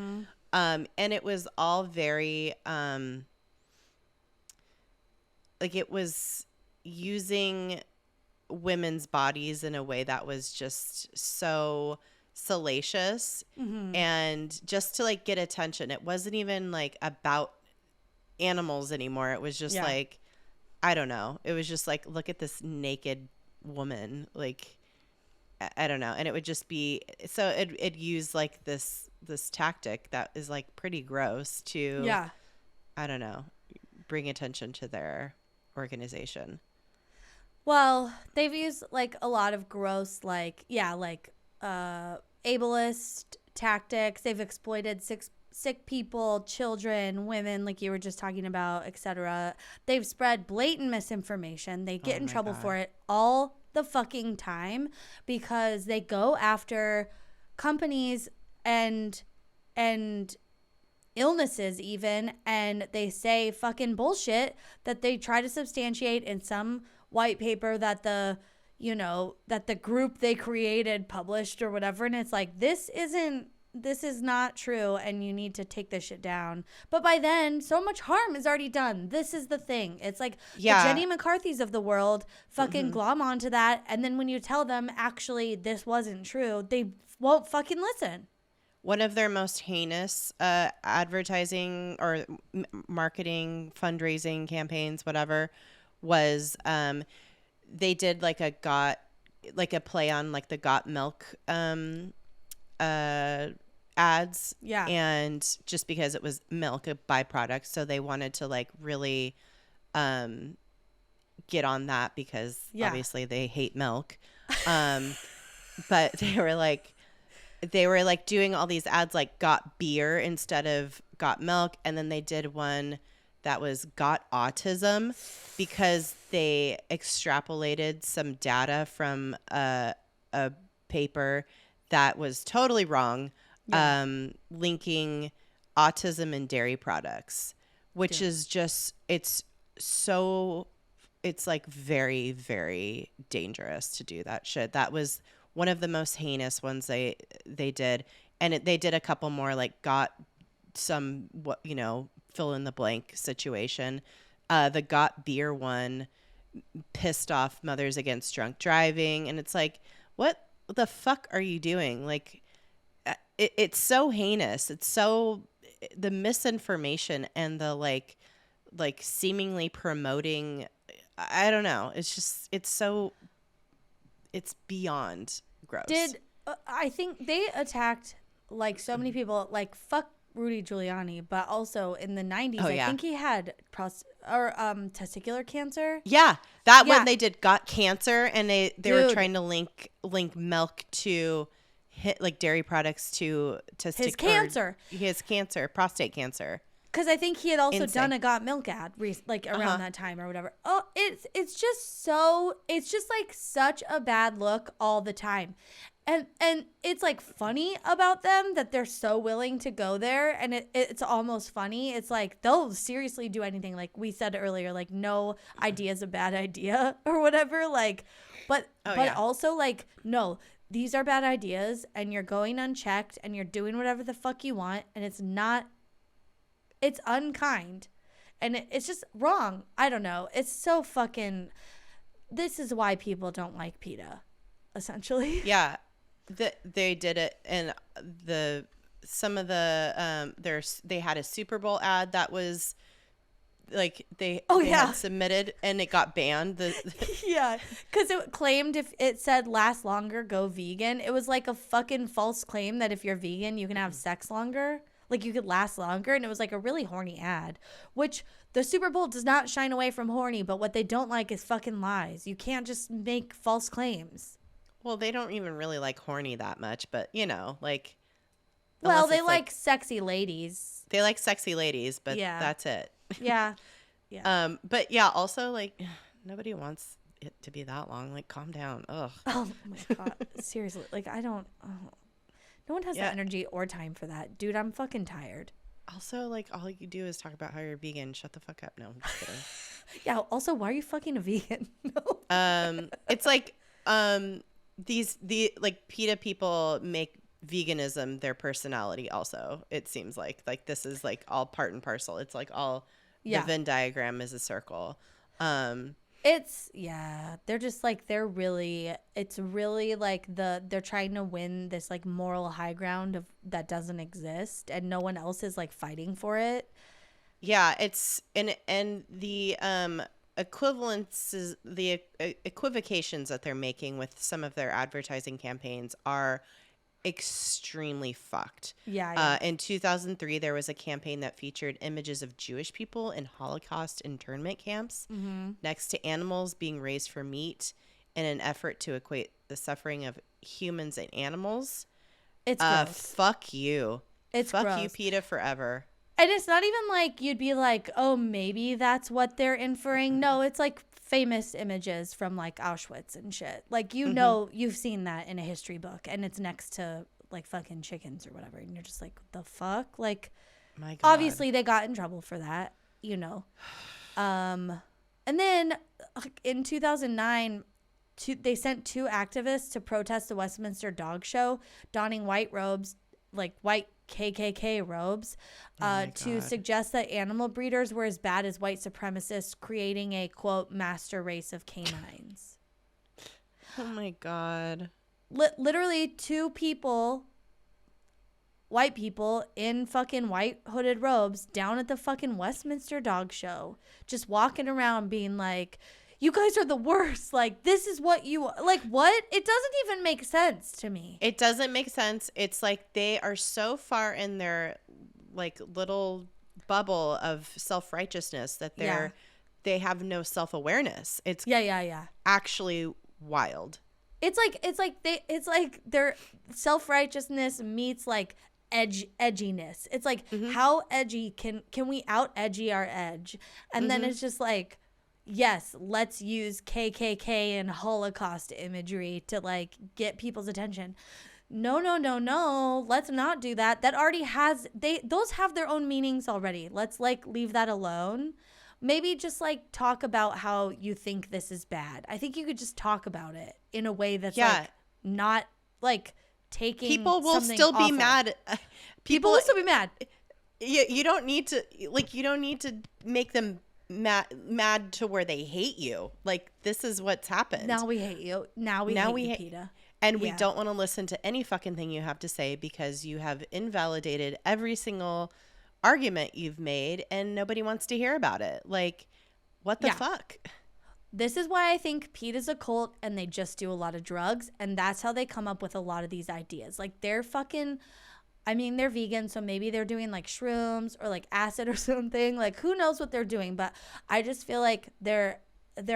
And it was all very like it was using women's bodies in a way that was just so salacious and just to like get attention. It wasn't even like about animals anymore. It was just like, I don't know. It was just like, look at this naked woman. Like, I don't know. And it would just be, so it'd use like this tactic that is like pretty gross to, I don't know, bring attention to their organization. Well, they've used like a lot of gross, like, ableist tactics. They've exploited sick people, children, women, like you were just talking about, etc. They've spread blatant misinformation. They get in trouble for it all the fucking time because they go after companies and illnesses even, and they say fucking bullshit that they try to substantiate in some white paper that the group they created published or whatever, and it's like, this is not true, and you need to take this shit down. But by then, so much harm is already done. This is the thing. It's like the Jenny McCarthy's of the world fucking glom onto that, and then when you tell them, actually, this wasn't true, they won't fucking listen. One of their most heinous advertising or marketing, fundraising campaigns, whatever, was they did like a play on like the Got Milk ads. Yeah. And just because it was milk, a byproduct, so they wanted to like really get on that because obviously they hate milk. But they were like doing all these ads like got beer instead of got milk, and then they did one that was got autism because they extrapolated some data from a paper that was totally wrong, linking autism and dairy products, which is just it's like very, very dangerous to do that shit. That was one of the most heinous ones they did, and they did a couple more like got some fill in the blank situation. The got beer one pissed off Mothers Against Drunk Driving, and it's like, what the fuck are you doing? Like, it's so heinous. It's so the misinformation and the like seemingly promoting. I don't know. It's just it's beyond gross. I think they attacked like so many people, like fuck Rudy Giuliani, but also in the 90s, I think he had testicular cancer. Yeah, that one they did got cancer, and they were trying to link milk to like dairy products to his cancer. His cancer, prostate cancer. Because I think he had also done a Got Milk ad like around that time or whatever. Oh, it's just like such a bad look all the time. And it's like funny about them that they're so willing to go there, and it's almost funny. It's like they'll seriously do anything, like we said earlier, like no idea is a bad idea or whatever. Like, but also like, no, these are bad ideas, and you're going unchecked, and you're doing whatever the fuck you want, and it's unkind, and it's just wrong. I don't know. It's so fucking. This is why people don't like PETA, essentially. Yeah. They did it, and some of the they had a Super Bowl ad that was like they had submitted, and it got banned. Yeah, because it claimed if it said last longer, go vegan. It was like a fucking false claim that if you're vegan, you can have sex longer, like you could last longer, and it was like a really horny ad, which the Super Bowl does not shine away from horny, but what they don't like is fucking lies. You can't just make false claims. Well, they don't even really like horny that much, but like. Well, they like sexy ladies. They like sexy ladies, but that's it. Yeah. Yeah. But yeah, also like nobody wants it to be that long. Like, calm down. Ugh. Oh my God. Seriously. Like, I don't. Oh. No one has the energy or time for that, dude. I'm fucking tired. Also, like, all you do is talk about how you're vegan. Shut the fuck up. No, I'm just kidding. Yeah. Also, why are you fucking a vegan? No. It's like the PETA people make veganism their personality. Also, it seems like this is like all part and parcel. It's like all the Venn diagram is a circle. They're just like it's really like they're trying to win this like moral high ground of that doesn't exist, and no one else is like fighting for it. Yeah, it's and the equivocations that they're making with some of their advertising campaigns are extremely fucked. Yeah. In 2003, there was a campaign that featured images of Jewish people in Holocaust internment camps next to animals being raised for meat in an effort to equate the suffering of humans and animals. It's gross. Fuck you. It's Fuck gross. you, PETA, forever. And it's not even like you'd be like, oh, maybe that's what they're inferring. No, it's like famous images from like Auschwitz and shit. Like, you know, you've seen that in a history book and it's next to like fucking chickens or whatever. And you're just like, the fuck? Like, My God. Obviously they got in trouble for that, you know. And then in 2009, they sent 2 activists to protest the Westminster Dog Show, donning white robes, like white KKK robes, to suggest that animal breeders were as bad as white supremacists, creating a, quote, master race of canines. Oh, my God. Literally 2 people, white people in fucking white hooded robes down at the fucking Westminster Dog Show, just walking around being like, you guys are the worst. Like, this is what you, like, what? It doesn't even make sense to me. It doesn't make sense. It's like they are so far in their like little bubble of self-righteousness that they have no self-awareness. It's actually wild. It's like their self-righteousness meets like edginess. It's like, how edgy can we out edgy our edge? And then it's just like, yes, let's use KKK and Holocaust imagery to like get people's attention. No. Let's not do that. That already has, those have their own meanings already. Let's like leave that alone. Maybe just like talk about how you think this is bad. I think you could just talk about it in a way that's like not like taking people will something still be awful. mad. People will still be mad. You don't need to make them mad to where they hate you. Like, this is what's happened. Now we hate you. Now we hate you, PETA. And we don't want to listen to any fucking thing you have to say because you have invalidated every single argument you've made and nobody wants to hear about it. Like, what the fuck? This is why I think PETA's a cult and they just do a lot of drugs. And that's how they come up with a lot of these ideas. Like, they're fucking, I mean, they're vegan, so maybe they're doing like shrooms or like acid or something. Like, who knows what they're doing? But I just feel like they're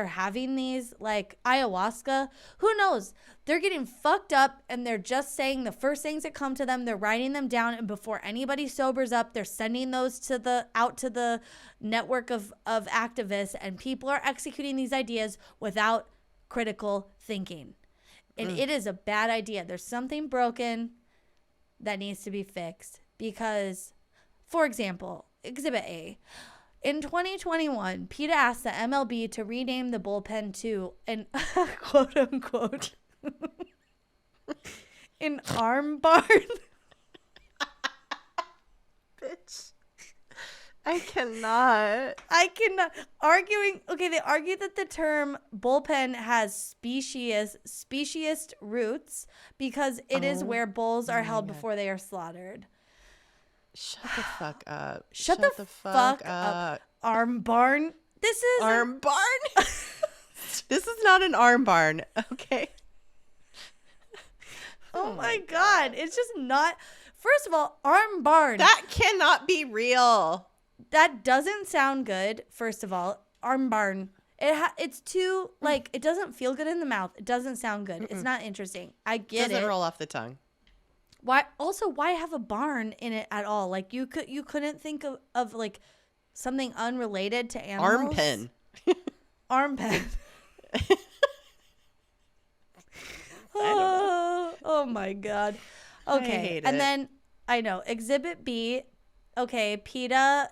having these like ayahuasca. Who knows? They're getting fucked up and they're just saying the first things that come to them. They're writing them down, and before anybody sobers up, they're sending those out to the network of activists, and people are executing these ideas without critical thinking. And it is a bad idea. There's something broken that needs to be fixed because, for example, Exhibit A. In 2021, PETA asked the MLB to rename the bullpen to an quote unquote an arm barn. Bitch. I cannot. They argued that the term bullpen has speciesist roots because it is where bulls are held before they are slaughtered. Shut the fuck up. Shut the fuck up. Arm barn. This is arm barn? This is not an arm barn, okay? Oh my God. It's just not. First of all, arm barn. That cannot be real. That doesn't sound good. First of all, arm barn. It's too, like, it doesn't feel good in the mouth. It doesn't sound good. It's not interesting. I get it. Doesn't roll off the tongue. Why have a barn in it at all? Like, you couldn't think of like something unrelated to animals? Arm pen. Arm pen. Oh my God. Okay. I hate and it. then I know Exhibit B. Okay, PETA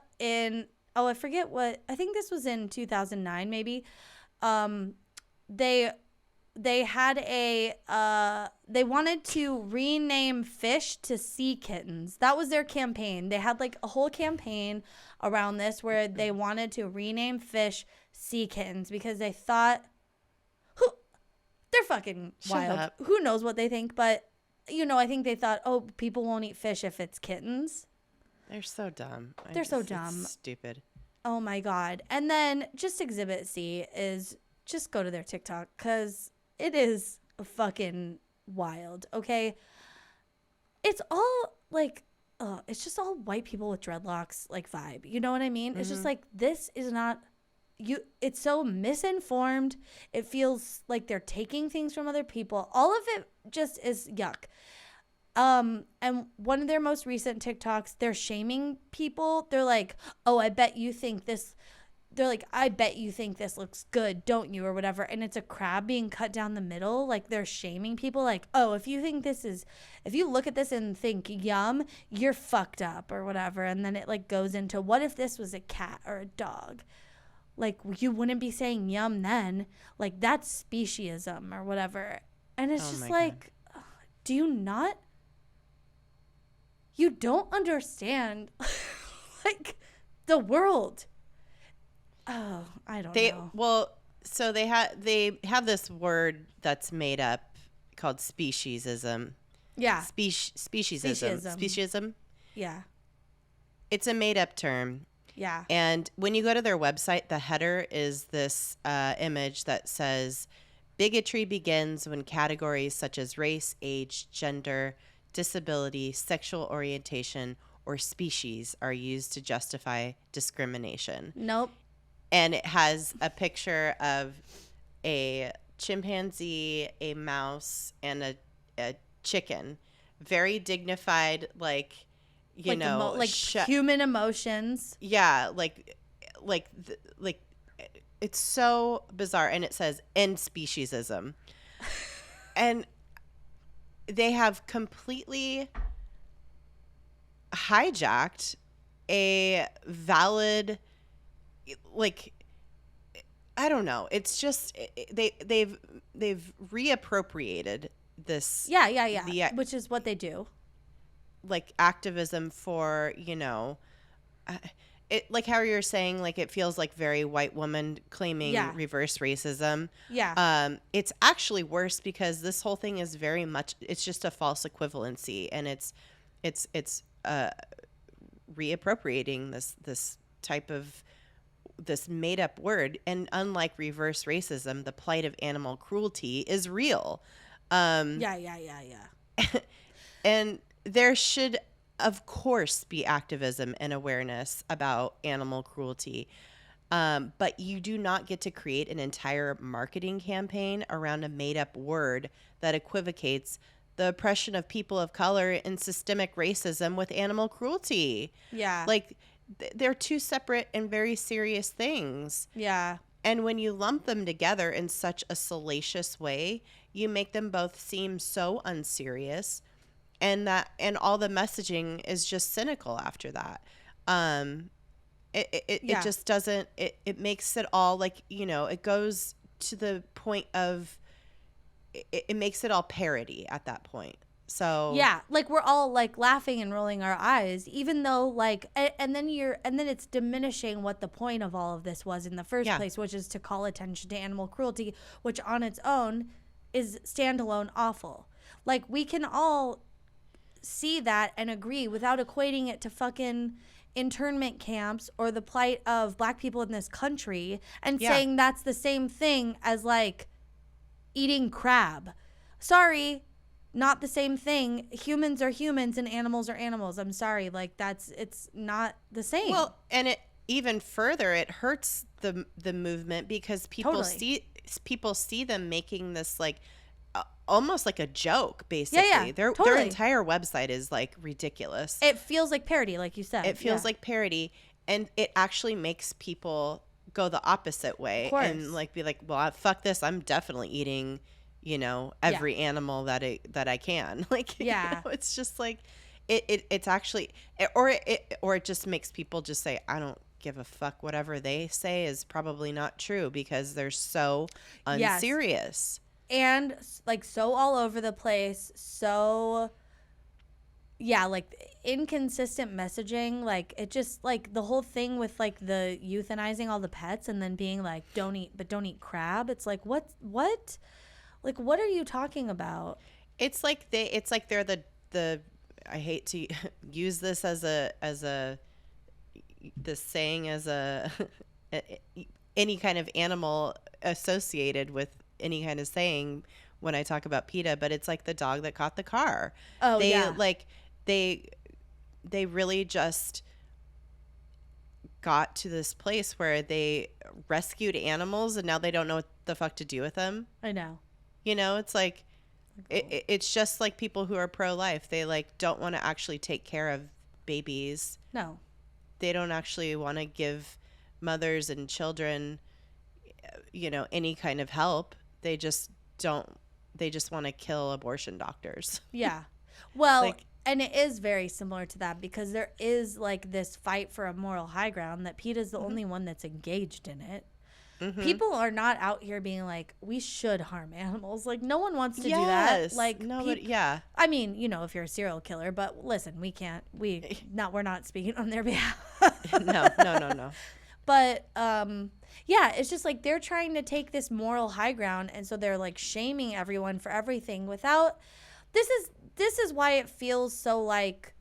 I forget what, I think this was in 2009 maybe. They had they wanted to rename fish to sea kittens. That was their campaign. They had like a whole campaign around this where they wanted to rename fish sea kittens because they thought, they're fucking wild. Up. Who knows what they think, but I think they thought, oh, people won't eat fish if it's kittens. They're so dumb. They're so dumb. It's stupid. Oh my God. And then just Exhibit C is just go to their TikTok because it is fucking wild. Okay. It's all like, it's just all white people with dreadlocks like vibe. You know what I mean? Mm-hmm. It's just like, this is not it's so misinformed. It feels like they're taking things from other people. All of it just is yuck. And one of their most recent TikToks, they're shaming people. They're like, oh, I bet you think this. They're like, I bet you think this looks good, don't you, or whatever. And it's a crab being cut down the middle. Like, they're shaming people. Like, oh, if you look at this and think yum, you're fucked up or whatever. And then it like goes into, what if this was a cat or a dog? Like, you wouldn't be saying yum then. Like, that's speciesism or whatever. And it's just like, do you not? You don't understand, like, the world. Oh, I don't know. Well, so they have this word that's made up called speciesism. Yeah. Speciesism. Yeah. It's a made up term. Yeah. And when you go to their website, the header is this image that says, bigotry begins when categories such as race, age, gender, disability, sexual orientation, or species are used to justify discrimination. Nope. And it has a picture of a chimpanzee, a mouse, and a chicken. Very dignified, like, you know. Human emotions. Yeah, like it's so bizarre. And it says, end speciesism. And they have completely hijacked a valid, like, I don't know. It's just they've reappropriated this. Yeah. Which is what they do. Like activism for, you know, it, like how you're saying, like it feels like very white woman claiming reverse racism. Yeah. It's actually worse because this whole thing is very much, it's just a false equivalency, and it's reappropriating this type of this made up word. And unlike reverse racism, the plight of animal cruelty is real. Yeah. And there should, of course, be activism and awareness about animal cruelty. But you do not get to create an entire marketing campaign around a made up word that equivocates the oppression of people of color and systemic racism with animal cruelty. Yeah. Like, they're two separate and very serious things. Yeah. And when you lump them together in such a salacious way, you make them both seem so unserious, and all the messaging is just cynical after that. It just doesn't, it makes it all like, you know, it goes to the point of, it makes it all parody at that point. So yeah, like we're all like laughing and rolling our eyes, even though like, and then it's diminishing what the point of all of this was in the first place, which is to call attention to animal cruelty, which on its own is standalone awful. Like, we can all see that and agree without equating it to fucking internment camps or the plight of black people in this country and saying that's the same thing as like eating crab. Sorry, not the same thing. Humans are humans and animals are animals. I'm sorry. Like, it's not the same. Well, and it even further, it hurts the movement because people see them making this like almost like a joke, basically. Yeah, their entire website is like ridiculous. It feels like parody, like you said. It feels like parody, and it actually makes people go the opposite way and like be like, well, fuck this, I'm definitely eating, you know, every animal that I can. Like, you know, it's just like it's actually, or it just makes people just say, I don't give a fuck, whatever they say is probably not true because they're so unserious. And like so all over the place, so like inconsistent messaging. Like, it just, like the whole thing with like the euthanizing all the pets and then being like, don't eat crab. It's like, what like, what are you talking about? It's like they're the I hate to use this as a this saying as a any kind of animal associated with any kind of saying when I talk about PETA, but it's like the dog that caught the car. Oh, they really just got to this place where they rescued animals and now they don't know what the fuck to do with them. I know. You know, it's like, It's just like people who are pro-life. They like don't want to actually take care of babies. No. They don't actually want to give mothers and children, any kind of help. They just don't. They just want to kill abortion doctors. Yeah. Well, and it is very similar to that because there is like this fight for a moral high ground that PETA is the only one that's engaged in it. People are not out here being like, we should harm animals. Like, no one wants to do that. Like, no, but yeah. I mean, if you're a serial killer, but listen, we're not speaking on their behalf. No. But, yeah, it's just like they're trying to take this moral high ground. And so they're like shaming everyone for everything without, this is why it feels so like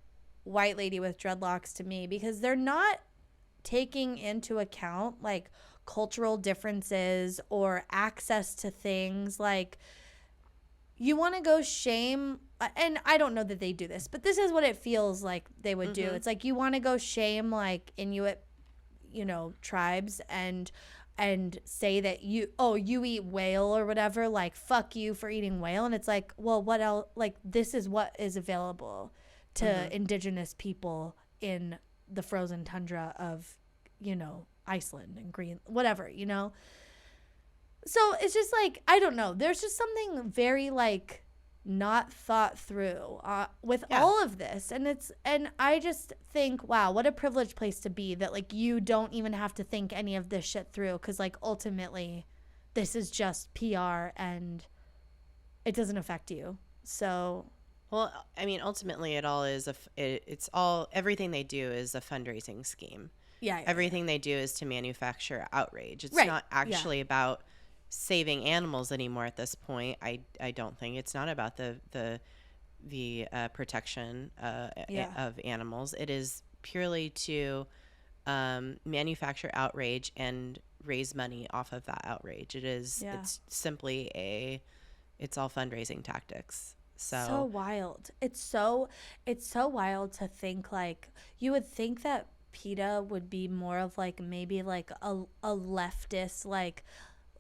white lady with dreadlocks to me, because they're not taking into account like cultural differences or access to things. Like, you want to go shame, and I don't know that they do this, but this is what it feels like they would do. It's like you want to go shame like Inuit, tribes and say that you eat whale or whatever, like fuck you for eating whale. And it's like, well, what else? Like, this is what is available to indigenous people in the frozen tundra of Iceland and Green, whatever, So it's just like, I don't know. There's just something very like not thought through with all of this. And I just think, wow, what a privileged place to be that like you don't even have to think any of this shit through. Cause like ultimately this is just PR and it doesn't affect you. So. Well, I mean, ultimately everything they do is a fundraising scheme. Yeah. Everything they do is to manufacture outrage. It's right. not actually about saving animals anymore at this point. I don't think it's not about the protection of animals. It is purely to manufacture outrage and raise money off of that outrage. It's simply it's all fundraising tactics. So wild. It's so wild to think like you would think that PETA would be more of like maybe like a leftist, like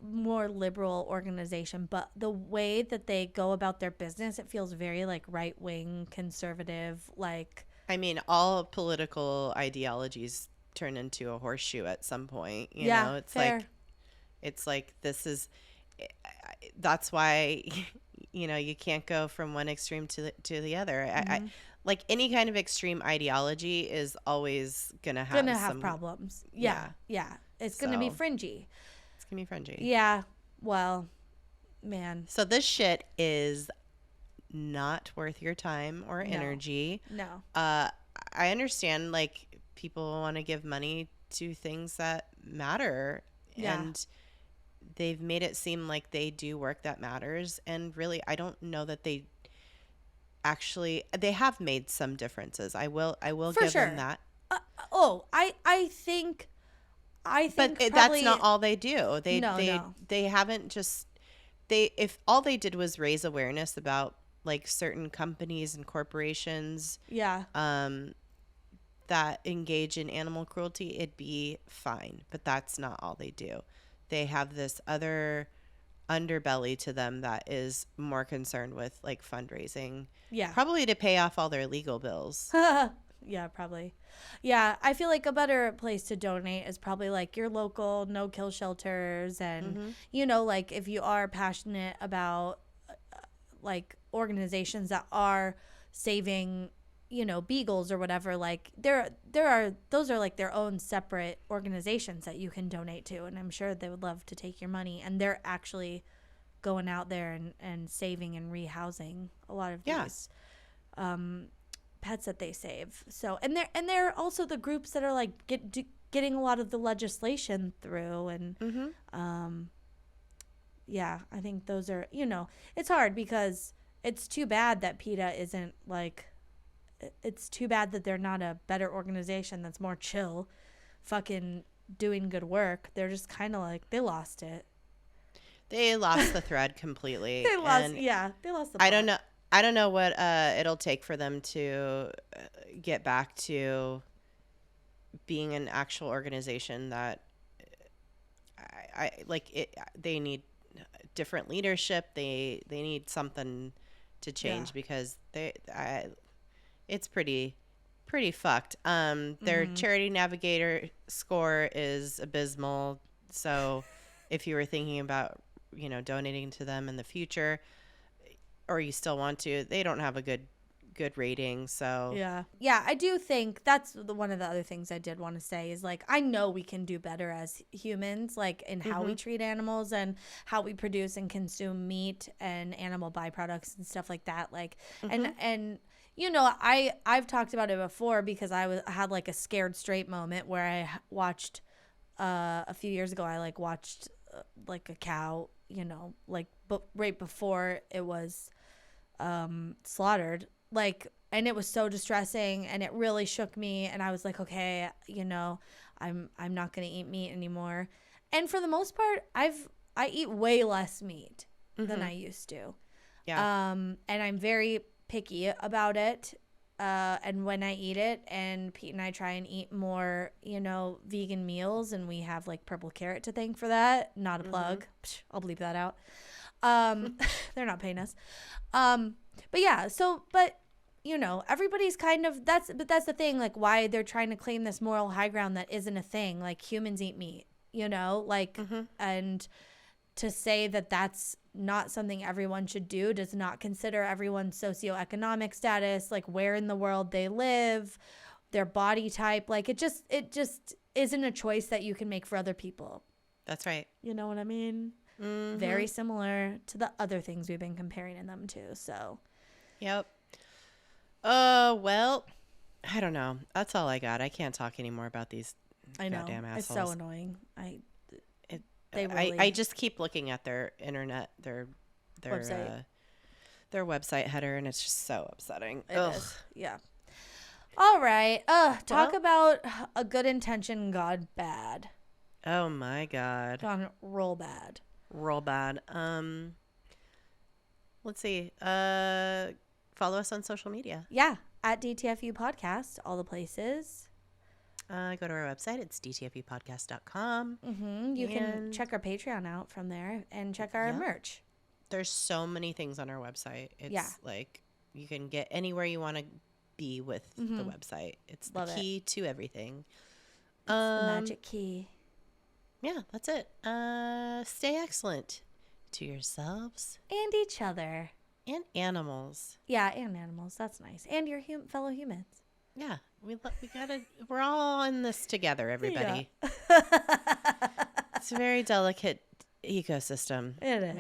more liberal organization, but the way that they go about their business, it feels very like right-wing conservative. Like, I mean, all political ideologies turn into a horseshoe at some point, it's fair. That's why you can't go from one extreme to the other. I like any kind of extreme ideology is always gonna have problems. Yeah. It's gonna be fringy. It's gonna be fringy. Yeah. Well, man. So this shit is not worth your time or energy. No. I understand like people want to give money to things that matter, and they've made it seem like they do work that matters, and really I don't know that they have made some differences. I will give them that. I think but probably, that's not all they do. They haven't just if all they did was raise awareness about like certain companies and corporations that engage in animal cruelty, it'd be fine. But that's not all they do. They have this other underbelly to them that is more concerned with like fundraising. Yeah. Probably to pay off all their legal bills. Yeah, probably. Yeah, I feel like a better place to donate is probably like your local no-kill shelters and, like if you are passionate about like organizations that are saving, beagles or whatever, like those are like their own separate organizations that you can donate to. And I'm sure they would love to take your money, and they're actually going out there and saving and rehousing a lot of these pets that they save. So and they're also the groups that are like getting a lot of the legislation through, and I think those are, it's hard because it's too bad that PETA isn't like, it's too bad that they're not a better organization that's more chill, fucking doing good work. They're just kind of like, they lost it. They lost the thread completely. They lost the plot. I don't know what it'll take for them to get back to being an actual organization that I like. They need different leadership. They need something to change because it's pretty fucked. Their Charity Navigator score is abysmal. So if you were thinking about, donating to them in the future, or you still want to, they don't have a good rating. So yeah, I do think that's one of the other things I did want to say is like, I know we can do better as humans, like in how we treat animals and how we produce and consume meat and animal byproducts and stuff like that. Like, and I've talked about it before because I had like a scared straight moment where I watched a few years ago. I like watched like a cow, right before it was slaughtered. Like, and it was so distressing and it really shook me. And I was like, okay, I'm not going to eat meat anymore. And for the most part, I eat way less meat than I used to. Yeah. And I'm very picky about it. And when I eat it, and Pete and I try and eat more, vegan meals, and we have like Purple Carrot to thank for that. Not a plug. Psh, I'll bleep that out. They're not paying us. But yeah, but everybody's kind of, that's the thing, like why they're trying to claim this moral high ground that isn't a thing. Like humans eat meat, like, and to say that that's not something everyone should do does not consider everyone's socioeconomic status, like where in the world they live, their body type. Like it just isn't a choice that you can make for other people. That's right. You know what I mean? Very similar to the other things we've been comparing them to. So, yep. Well, I don't know. That's all I got. I can't talk anymore about these goddamn assholes. It's so annoying. I just keep looking at their internet, their website. Their website header, and it's just so upsetting. It is. Yeah. All right. Talk about a good intention gone bad. Oh my God. Gone real bad. Real bad. Let's see. Follow us on social media. Yeah, at DTFU Podcast, all the places. Go to our website. It's dtfupodcast.com. You can check our Patreon out from there and check our merch. There's so many things on our website. It's like you can get anywhere you want to be with the website. It's the key to everything. It's the magic key. Yeah, that's it. Stay excellent to yourselves. And each other. And animals. Yeah, and animals. That's nice. And your fellow humans. Yeah, we're all in this together, everybody. Yeah. It's a very delicate ecosystem. It is.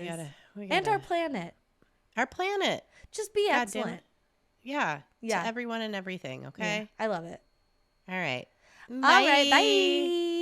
We gotta, and our planet. Our planet. Just be excellent. Yeah. To everyone and everything, okay? Yeah, I love it. All right. Bye. All right, bye.